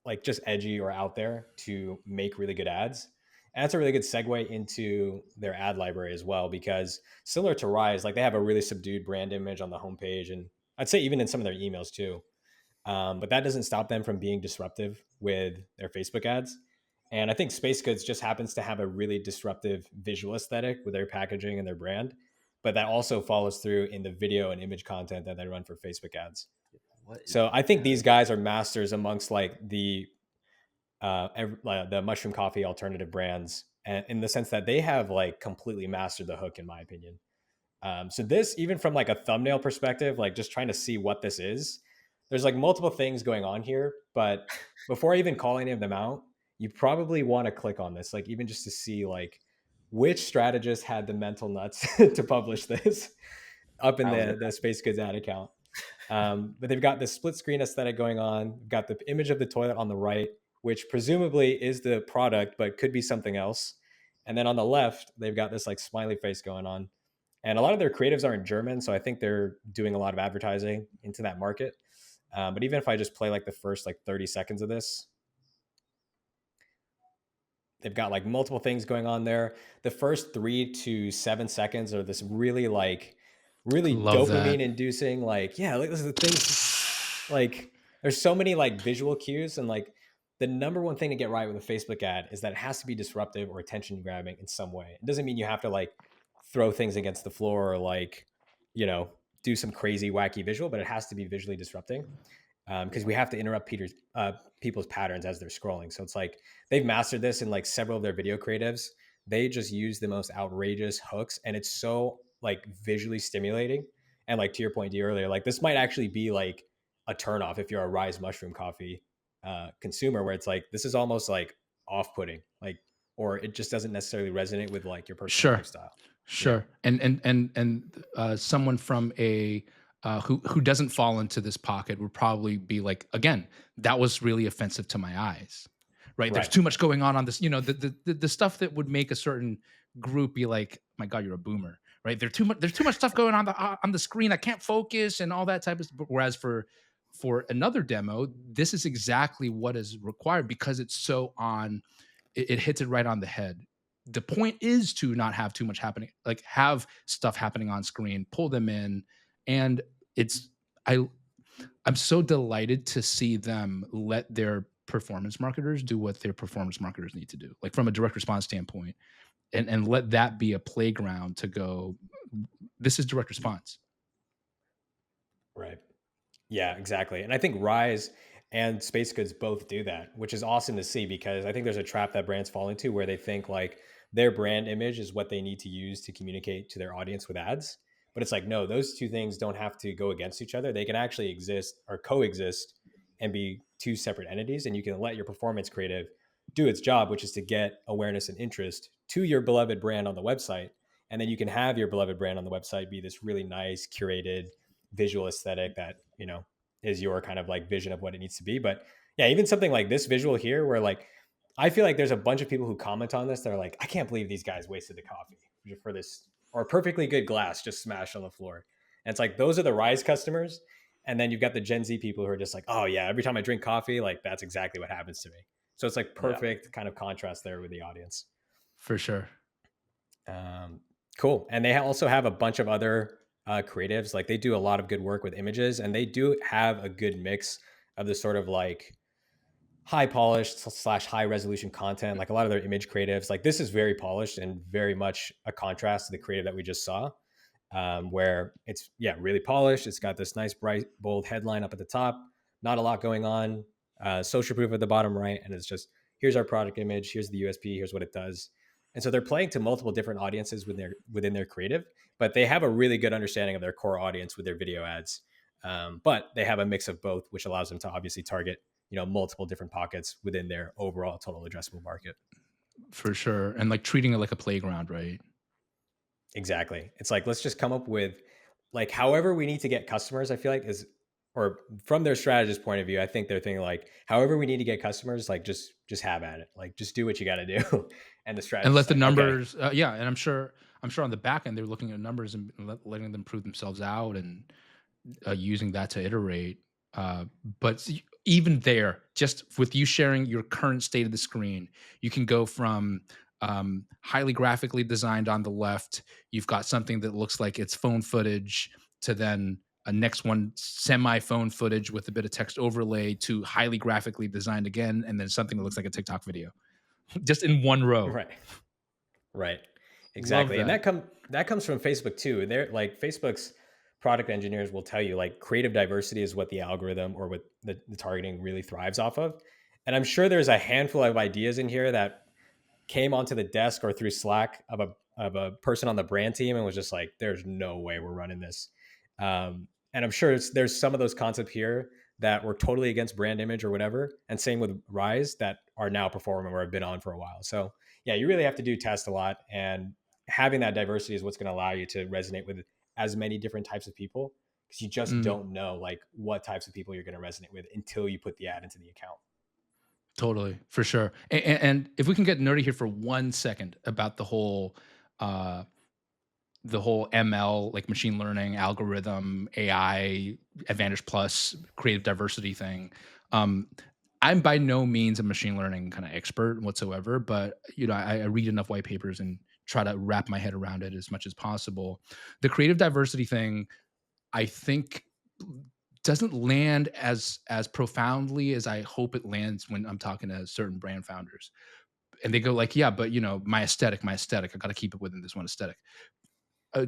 like just edgy or out there to make really good ads. And that's a really good segue into their ad library as well, because similar to Ryze, like they have a really subdued brand image on the homepage, and I'd say even in some of their emails too. But that doesn't stop them from being disruptive with their Facebook ads. And I think Spacegoods just happens to have a really disruptive visual aesthetic with their packaging and their brand, but that also follows through in the video and image content that they run for Facebook ads. So I think these guys are masters amongst like the mushroom coffee alternative brands, and in the sense that they have like completely mastered the hook, in my opinion. So this, even from like a thumbnail perspective, like just trying to see what this is, there's like multiple things going on here, but before even calling any of them out, you probably want to click on this, like even just to see like which strategist had the mental nuts to publish this up in the Spacegoods ad account. But they've got this split screen aesthetic going on, got the image of the toilet on the right, which presumably is the product, but could be something else. And then on the left, they've got this like smiley face going on. And a lot of their creatives are in German, so I think they're doing a lot of advertising into that market. But even if I just play like the first like 30 seconds of this, they've got like multiple things going on there. The first 3 to 7 seconds are this really Love that. dopamine inducing, like, yeah, like this is the things, like there's so many like visual cues. And like the number one thing to get right with a Facebook ad is that it has to be disruptive or attention grabbing in some way. It doesn't mean you have to like throw things against the floor or like, you know, do some crazy wacky visual, but it has to be visually disrupting, because we have to interrupt people's patterns as they're scrolling. So it's like they've mastered this in like several of their video creatives. They just use the most outrageous hooks, and it's so like visually stimulating. And like to your point, D, earlier, like this might actually be like a turnoff if you're a Ryze mushroom coffee consumer, where it's like this is almost like off-putting, like, or it just doesn't necessarily resonate with like your personal Sure. lifestyle. Sure. And someone from a who doesn't fall into this pocket would probably be like, again, that was really offensive to my eyes. Right. There's Right. too much going on this, you know, the stuff that would make a certain group be like, my God, you're a boomer. Right. There's too much stuff going on the screen. I can't focus and all that type of stuff. Whereas for another demo, this is exactly what is required because it's so on, it hits it right on the head. The point is to not have too much happening, like have stuff happening on screen, pull them in. And it's, I'm so delighted to see them let their performance marketers do what their performance marketers need to do, like from a direct response standpoint, and let that be a playground to go, this is direct response. Right. Yeah, exactly. And I think Ryze and Spacegoods both do that, which is awesome to see, because I think there's a trap that brands fall into where they think like their brand image is what they need to use to communicate to their audience with ads. But it's like, no, those two things don't have to go against each other. They can actually exist or coexist and be two separate entities. And you can let your performance creative do its job, which is to get awareness and interest to your beloved brand on the website. And then you can have your beloved brand on the website be this really nice, curated visual aesthetic that, you know, is your kind of like vision of what it needs to be. But yeah, even something like this visual here, where like, I feel like there's a bunch of people who comment on this. They're like, I can't believe these guys wasted the coffee for this, or perfectly good glass just smashed on the floor. And it's like, those are the Ryze customers. And then you've got the Gen Z people who are just like, oh yeah, every time I drink coffee, like that's exactly what happens to me. So it's like perfect kind of contrast there with the audience. For sure. Cool. And they also have a bunch of other creatives. Like they do a lot of good work with images, and they do have a good mix of the sort of like high polished / high resolution content. Like a lot of their image creatives, like this is very polished and very much a contrast to the creative that we just saw, where it's really polished. It's got this nice bright bold headline up at the top, not a lot going on, social proof at the bottom right, and it's just, here's our product image, here's the USP, here's what it does. And so they're playing to multiple different audiences within their creative, but they have a really good understanding of their core audience with their video ads. But they have a mix of both, which allows them to obviously target, you know, multiple different pockets within their overall total addressable market. For sure. And like treating it like a playground, right? Exactly. It's like, let's just come up with like, however we need to get customers, I feel like is, or from their strategist point of view, I think they're thinking like, however we need to get customers, like just have at it, like just do what you got to do. And the strategy, And let the like, numbers, and I'm sure on the back end they're looking at numbers and letting them prove themselves out and using that to iterate. But even there, just with you sharing your current state of the screen, you can go from highly graphically designed on the left, you've got something that looks like it's phone footage, to then a next one semi phone footage with a bit of text overlay, to highly graphically designed again, and then something that looks like a TikTok video, just in one row. Right. Exactly. Love that. And that comes from Facebook too. They're like, Facebook's product engineers will tell you like creative diversity is what the algorithm or what the targeting really thrives off of. And I'm sure there's a handful of ideas in here that came onto the desk or through Slack of a person on the brand team and was just like, there's no way we're running this. And I'm sure there's some of those concepts here that were totally against brand image or whatever. And same with Ryze that are now performing or have been on for a while. So yeah, you really have to do test a lot, and having that diversity is what's going to allow you to resonate with as many different types of people, because you just don't know like what types of people you're going to resonate with until you put the ad into the account. Totally, for sure. And if we can get nerdy here for 1 second about the whole the whole ML, like machine learning, algorithm, AI, Advantage Plus, creative diversity thing. I'm by no means a machine learning kind of expert whatsoever, but I read enough white papers and try to wrap my head around it as much as possible. The creative diversity thing, I think, doesn't land as profoundly as I hope it lands when I'm talking to certain brand founders. And they go like, yeah, but my aesthetic, I got to keep it within this one aesthetic.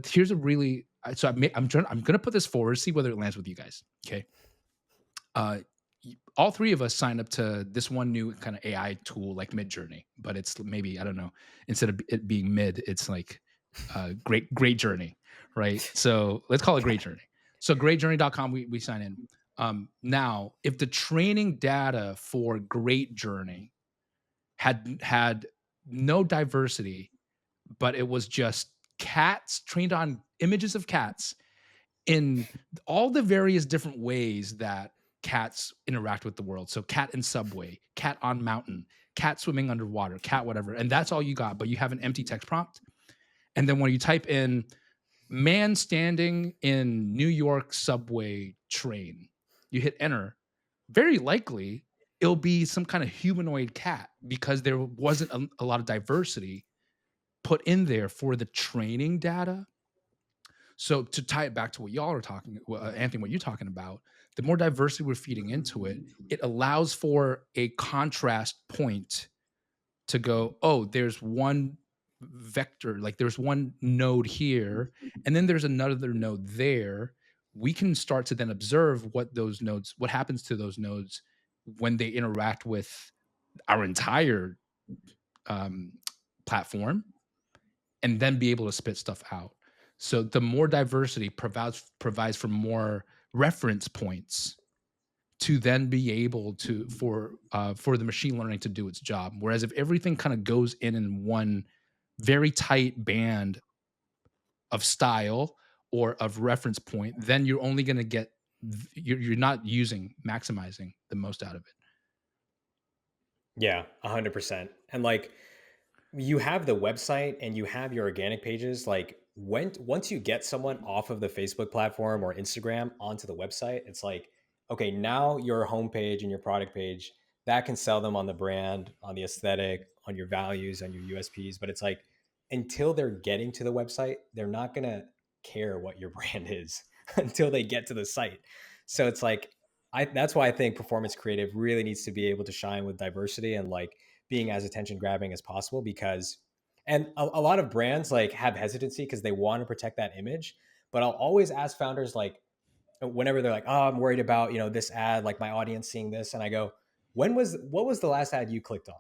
Here's a really, so I'm going to put this forward, see whether it lands with you guys. Okay. All three of us signed up to this one new kind of AI tool like Midjourney, but it's maybe, I don't know, instead of it being mid, it's like great journey, right? So let's call it Great Journey. So greatjourney.com, we sign in. Now, if the training data for Great Journey had no diversity, but it was just cats trained on images of cats in all the various different ways that cats interact with the world. So cat in subway, cat on mountain, cat swimming underwater, cat whatever. And that's all you got, but you have an empty text prompt. And then when you type in man standing in New York subway train, you hit enter, very likely it'll be some kind of humanoid cat because there wasn't a lot of diversity put in there for the training data. So to tie it back to what y'all are talking, Anthony, what you're talking about, the more diversity we're feeding into it, it allows for a contrast point to go, oh, there's one vector, like there's one node here, and then there's another node there. We can start to then observe what happens to those nodes when they interact with our entire platform, and then be able to spit stuff out. So the more diversity provides for more reference points to then be able to for the machine learning to do its job. Whereas if everything kind of goes in one very tight band of style or of reference point, then you're only going to get you're not maximizing the most out of it. Yeah, 100%. And like you have the website and you have your organic pages. Like once you get someone off of the Facebook platform or Instagram onto the website, it's like, okay, now your homepage and your product page that can sell them on the brand, on the aesthetic, on your values, on your USPs. But it's like until they're getting to the website, they're not gonna care what your brand is until they get to the site. So it's like that's why I think performance creative really needs to be able to shine with diversity and like being as attention grabbing as possible, because and a lot of brands like have hesitancy because they want to protect that image. But I'll always ask founders, like whenever they're like, oh, I'm worried about this ad, like my audience seeing this, and I go, what was the last ad you clicked on?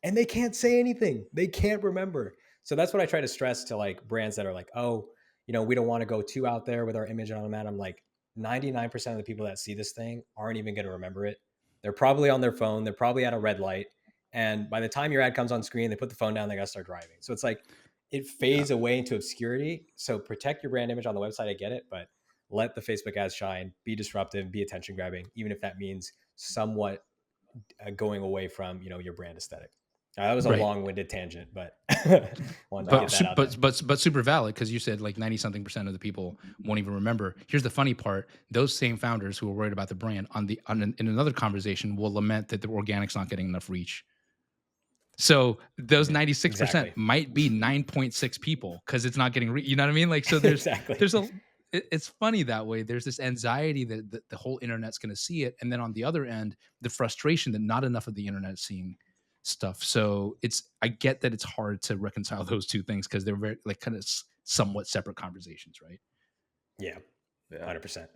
And they can't say anything, they can't remember. So that's what I try to stress to like brands that are like, oh, we don't want to go too out there with our image on ad. I'm like, 99% of the people that see this thing aren't even going to remember it. They're probably on their phone, they're probably at a red light, and by the time your ad comes on screen, they put the phone down, they got to start driving. So it's like it fades away into obscurity. So protect your brand image on the website, I get it, but let the Facebook ads shine, be disruptive, be attention grabbing, even if that means somewhat going away from your brand aesthetic. That was a long-winded tangent, but but super valid, because you said like 90-something% of the people won't even remember. Here's the funny part: those same founders who are worried about the brand in another conversation will lament that the organic's not getting enough reach. So those 96% might be 9.6 people because it's not getting you know what I mean? Like, so there's it's funny that way. There's this anxiety that the whole internet's going to see it, and then on the other end, the frustration that not enough of the internet is seeing stuff. So I get that it's hard to reconcile those two things because they're very like kind of somewhat separate conversations, right? Yeah. 100%.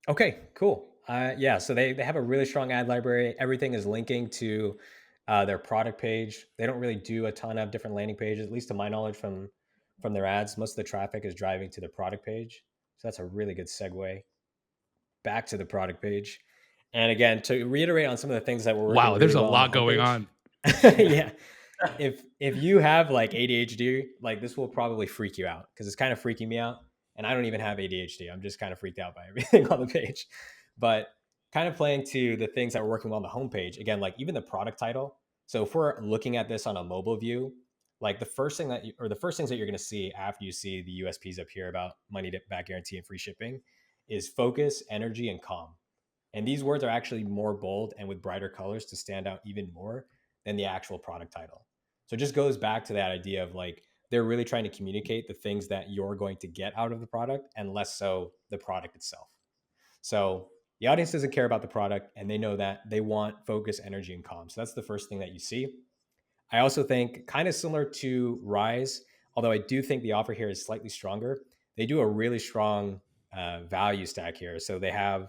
Okay, cool. So they have a really strong ad library. Everything is linking to their product page. They don't really do a ton of different landing pages, at least to my knowledge from their ads. Most of the traffic is driving to the product page. So that's a really good segue back to the product page. And again, to reiterate on some of the things that we're working really there's a lot going on. Yeah. If you have like ADHD, like this will probably freak you out, because it's kind of freaking me out. And I don't even have ADHD. I'm just kind of freaked out by everything on the page. But kind of playing to the things that we're working well on the homepage. Again, like even the product title. So if we're looking at this on a mobile view, like the first thing that the first things that you're going to see after you see the USPs up here about money back guarantee and free shipping is focus, energy, and calm. And these words are actually more bold and with brighter colors to stand out even more than the actual product title. So it just goes back to that idea of like, they're really trying to communicate the things that you're going to get out of the product and less so the product itself. So the audience doesn't care about the product and they know that. They want focus, energy, and calm. So that's the first thing that you see. I also think kind of similar to Ryze, although I do think the offer here is slightly stronger. They do a really strong value stack here. So they have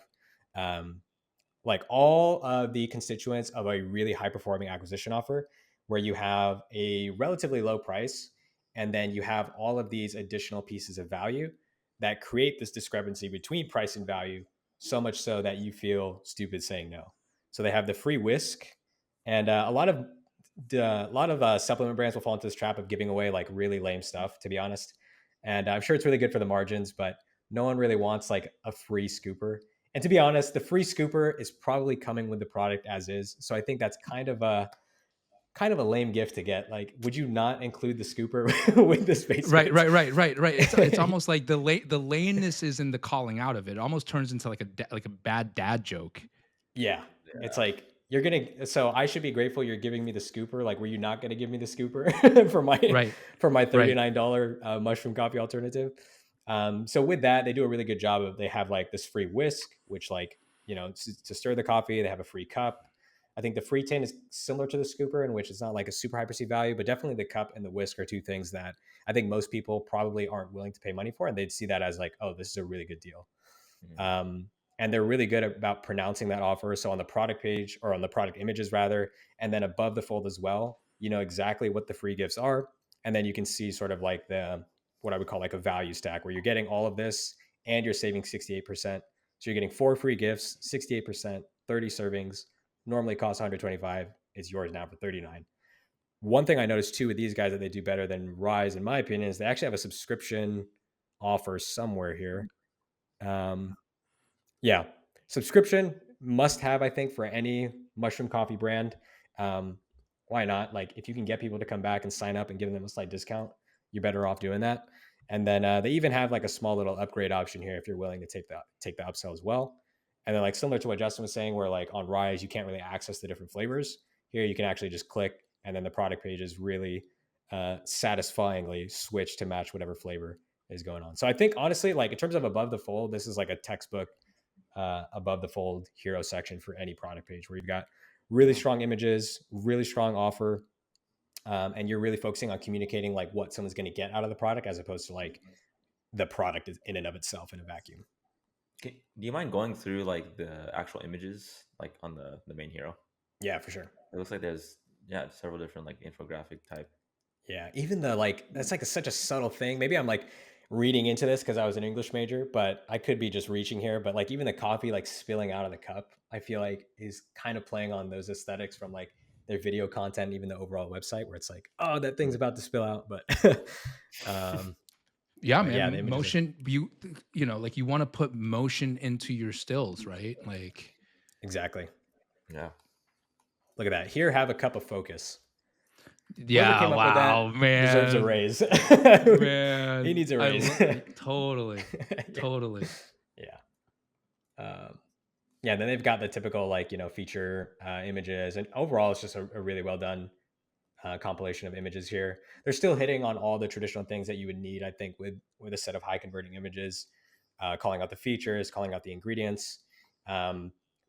like all of the constituents of a really high performing acquisition offer where you have a relatively low price and then you have all of these additional pieces of value that create this discrepancy between price and value, so much so that you feel stupid saying no. So they have the free whisk, and a lot of supplement brands will fall into this trap of giving away like really lame stuff, to be honest. And I'm sure it's really good for the margins, but no one really wants like a free scooper. And to be honest, the free scooper is probably coming with the product as is. So I think that's kind of a lame gift to get. Like, would you not include the scooper with the space? Right. It's almost like the lameness is in the calling out of it. It almost turns into like a bad dad joke. Yeah. It's like, so I should be grateful you're giving me the scooper. Like, were you not going to give me the scooper for my $39 mushroom coffee alternative? So with that, they do a really good job of, they have like this free whisk, which like, you know, to stir the coffee, they have a free cup. I think the free tin is similar to the scooper in which it's not like a super high perceived value, but definitely the cup and the whisk are two things that I think most people probably aren't willing to pay money for. And they'd see that as like, oh, this is a really good deal. Mm-hmm. And they're really good about pronouncing that offer. So on the product page, or on the product images rather, and then above the fold as well, you know exactly what the free gifts are. And then you can see sort of like what I would call like a value stack where you're getting all of this and you're saving 68%. So you're getting 4 free gifts, 68%, 30 servings, normally costs 125. It's yours now for 39. One thing I noticed too with these guys that they do better than Ryze, in my opinion, is they actually have a subscription offer somewhere here. Yeah, subscription must have, I think, for any mushroom coffee brand. Why not? Like, if you can get people to come back and sign up and give them a slight discount, you're better off doing that. And then they even have like a small little upgrade option here if you're willing to take the upsell as well. And then like similar to what Justin was saying, where like on Ryze, you can't really access the different flavors. Here you can actually just click and then the product page is really satisfyingly switched to match whatever flavor is going on. So I think honestly, like in terms of above the fold, this is like a textbook above the fold hero section for any product page where you've got really strong images, really strong offer, and you're really focusing on communicating like what someone's going to get out of the product as opposed to like the product in and of itself in a vacuum. Do you mind going through like the actual images like on the main hero? Yeah, for sure. It looks like there's several different like infographic type. Yeah, even the like that's like such a subtle thing. Maybe I'm like reading into this because I was an English major, but I could be just reaching here. But like even the coffee like spilling out of the cup, I feel like is kind of playing on those aesthetics from like their video content, even the overall website where it's like, oh, that thing's about to spill out. But yeah, man, yeah, motion. You know, like you want to put motion into your stills, right? Like exactly. Yeah. Look at that. Here, have a cup of focus. Yeah, wow, man. Deserves a raise. Man. He needs a raise. Totally. Yeah. Yeah, then they've got the typical like, you know, feature images, and overall it's just a really well done compilation of images here. They're still hitting on all the traditional things that you would need, I think, with a set of high converting images, calling out the features, calling out the ingredients.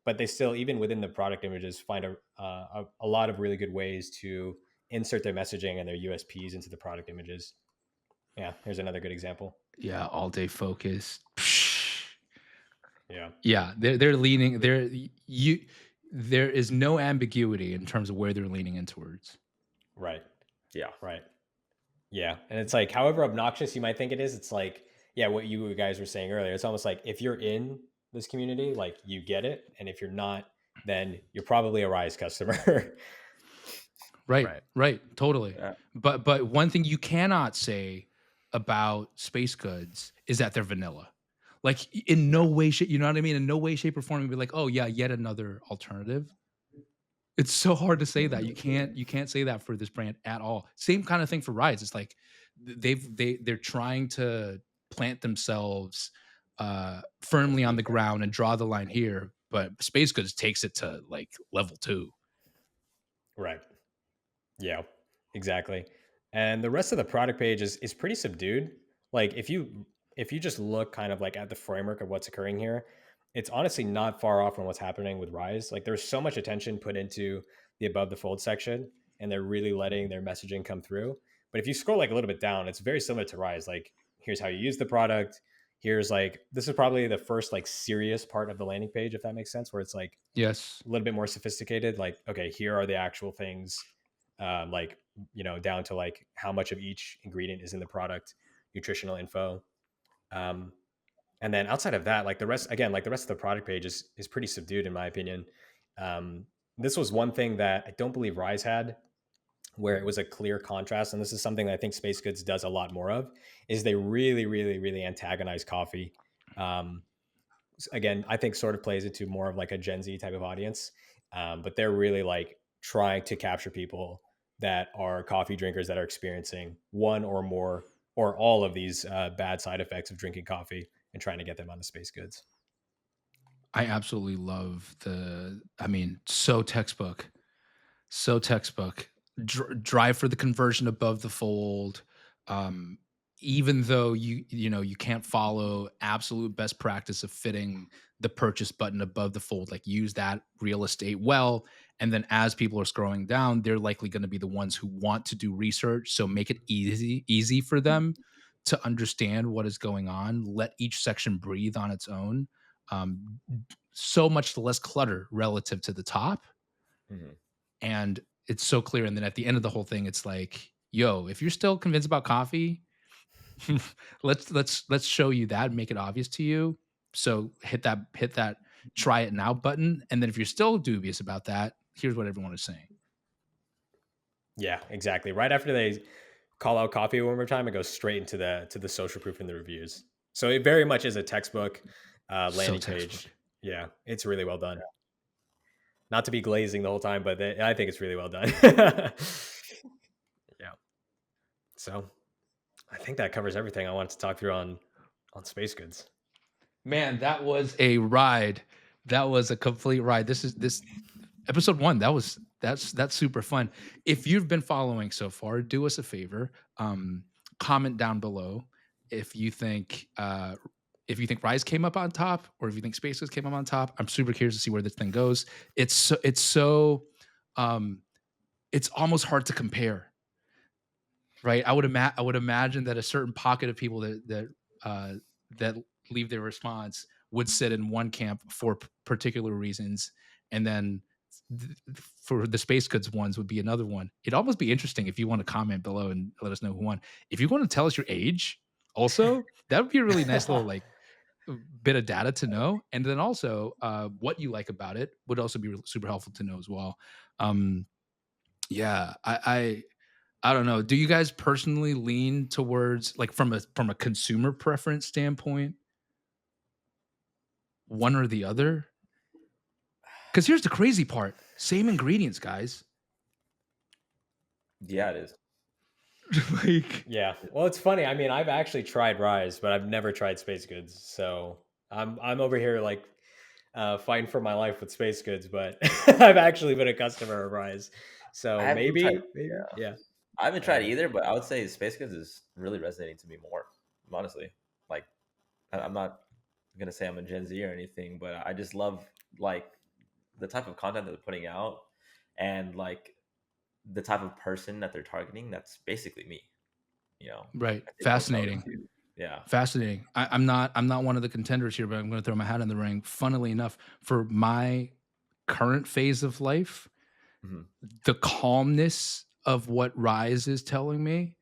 But they still, even within the product images, find a lot of really good ways to insert their messaging and their USPs into the product images. Yeah, here's another good example. Yeah, all day focus. Yeah. Yeah, they're leaning there. There is no ambiguity in terms of where they're leaning in towards. Right. Yeah. Right. Yeah, and it's like, however obnoxious you might think it is, it's like, yeah, what you guys were saying earlier. It's almost like if you're in this community, like you get it, and if you're not, then you're probably a Ryze customer. Right, totally. Yeah. But one thing you cannot say about Spacegoods is that they're vanilla. Like in no way, shape, you know what I mean? In no way, shape, or form, you'd be like, oh yeah, yet another alternative. It's so hard to say that. You can't say that for this brand at all. Same kind of thing for Ryze. It's like they're trying to plant themselves firmly on the ground and draw the line here, but Space Goods takes it to like level 2. Right. Yeah, exactly. And the rest of the product page is pretty subdued. Like if you just look kind of like at the framework of what's occurring here, it's honestly not far off from what's happening with Ryze. Like there's so much attention put into the above the fold section, and they're really letting their messaging come through. But if you scroll like a little bit down, it's very similar to Ryze. Like here's how you use the product. Here's like this is probably the first like serious part of the landing page, if that makes sense, where it's like Yes. a little bit more sophisticated. Like, okay, here are the actual things, like, you know, down to like how much of each ingredient is in the product, nutritional info. And then outside of that, like the rest, again, like the rest of the product page is pretty subdued in my opinion. This was one thing that I don't believe Ryze had, where it was a clear contrast. And this is something that I think Space Goods does a lot more of, is they really, really, really antagonize coffee. Again, I think sort of plays into more of like a Gen Z type of audience. But they're really like trying to capture people that are coffee drinkers that are experiencing one or more or all of these bad side effects of drinking coffee, and trying to get them on the Space Goods. I absolutely love so textbook. So textbook. Drive for the conversion above the fold. Even though you can't follow absolute best practice of fitting the purchase button above the fold, like use that real estate well. And then as people are scrolling down, they're likely going to be the ones who want to do research. So make it easy for them to understand what is going on. Let each section breathe on its own. So much less clutter relative to the top. Mhm. And it's so clear. And then at the end of the whole thing, it's like, yo, if you're still convinced about coffee, let's show you that and make it obvious to you. So hit that try it now button. And then if you're still dubious about that, here's what everyone is saying. Yeah, exactly. Right after they call out coffee one more time, it goes straight into the social proof and the reviews. So it very much is a textbook landing page. Yeah, it's really well done. Not to be glazing the whole time, but I think it's really well done. Yeah. So I think that covers everything I wanted to talk through on Space Goods. Man, that was a ride. That was a complete ride. This episode 1. That's super fun. If you've been following so far, do us a favor. Comment down below if you think Ryze came up on top, or if you think Space Goods came up on top. I'm super curious to see where this thing goes. It's almost hard to compare, right? I would imagine that a certain pocket of people that leave their response would sit in one camp for particular reasons, and then for the Space Goods ones would be another one. It'd almost be interesting if you want to comment below and let us know who won. If you want to tell us your age, also, that would be a really nice little like bit of data to know. And then also what you like about it would also be super helpful to know as well. Yeah, I don't know. Do you guys personally lean towards, like, from a consumer preference standpoint, one or the other? Because here's the crazy part: same ingredients, guys. Yeah, it is. Like, Yeah. Well, it's funny. I mean, I've actually tried Ryze, but I've never tried Space Goods. So I'm over here like fighting for my life with Space Goods, but I've actually been a customer of Ryze. So I haven't maybe, tried, yeah. I haven't tried either, but I would say Space Goods is really resonating to me more, honestly. Like, I'm not gonna say I'm a Gen Z or anything, but I just love like the type of content that they're putting out, and like the type of person that they're targeting. That's basically me, you know. right? I think that's what I would Fascinating. do. Yeah. Fascinating. I'm not one of the contenders here, but I'm going to throw my hat in the ring. Funnily enough, for my current phase of life, Mhm. the calmness of what Ryze is telling me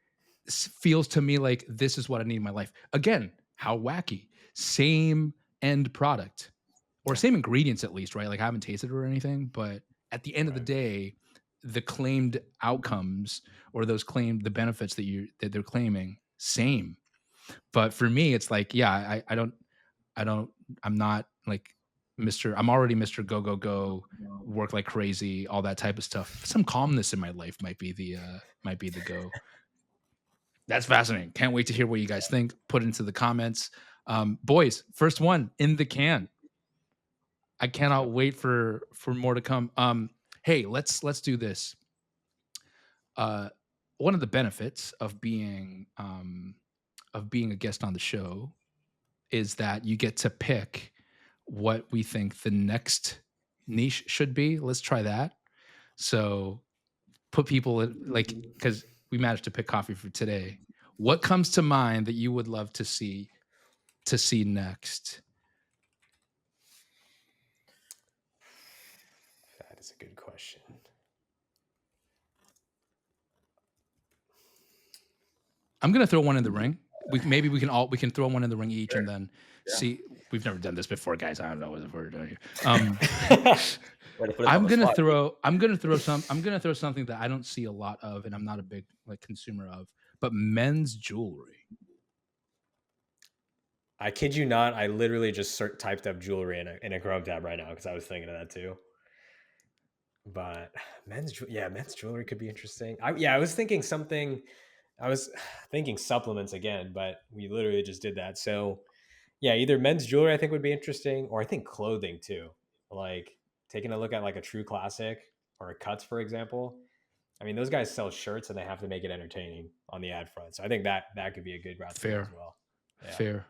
feels to me like this is what I need in my life. Again, how wacky. Same end product, or same ingredients at least, right? Like I haven't tasted it or anything, but at the end of the Right. day, the claimed outcomes, or those claimed the benefits that they're claiming, same. But for me, it's like, yeah, I'm not like I'm already Mr. Go Go Go, work like crazy, all that type of stuff. Some calmness in my life might be the go. That's fascinating. Can't wait to hear what you guys think. Put it into the comments. Boys, first one in the can. I cannot wait for more to come. Hey, let's do this. One of the benefits of being a guest on the show is that you get to pick what we think the next niche should be. Let's try that. So put people like, because we managed to pick coffee for today. What comes to mind that you would love to see next? That is a good question. I'm gonna throw one in the ring. We can throw one in the ring each, and then see. We've never done this before, guys. I don't know what we're doing here. I'm gonna throw something that I don't see a lot of, and I'm not a big consumer of, but men's jewelry. I kid you not. I literally just typed up jewelry in a Chrome tab right now because I was thinking of that too. But men's jewelry could be interesting. I was thinking something. I was thinking supplements again, but we literally just did that. So yeah, either men's jewelry I think would be interesting, or I think clothing too. Like taking a look at like a True Classic or a Cuts, for example. I mean, those guys sell shirts and they have to make it entertaining on the ad front. So I think that could be a good route to go as well. Yeah. Fair.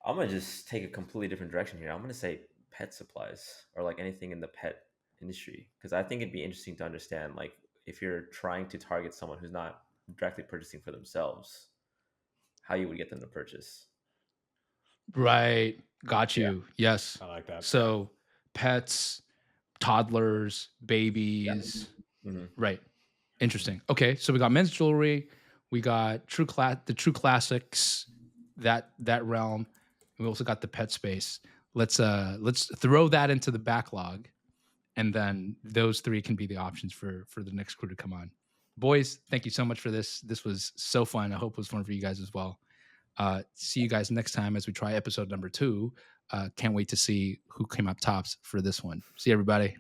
I'm going to just take a completely different direction here. I'm going to say pet supplies or like anything in the pet industry, because I think it'd be interesting to understand, like, if you're trying to target someone who's not directly purchasing for themselves, how you would get them to purchase. Right. Got you. Yeah. Yes. I like that. So pets, toddlers, babies. Yeah. Mm-hmm. Right. Interesting. Okay. So we got men's jewelry. We got the True Classics, that realm. We also got the pet space. Let's throw that into the backlog, and then those three can be the options for the next crew to come on. Boys, thank you so much for this. This was so fun. I hope it was fun for you guys as well. See you guys next time as we try episode number 2. Can't wait to see who came up tops for this one. See you, everybody.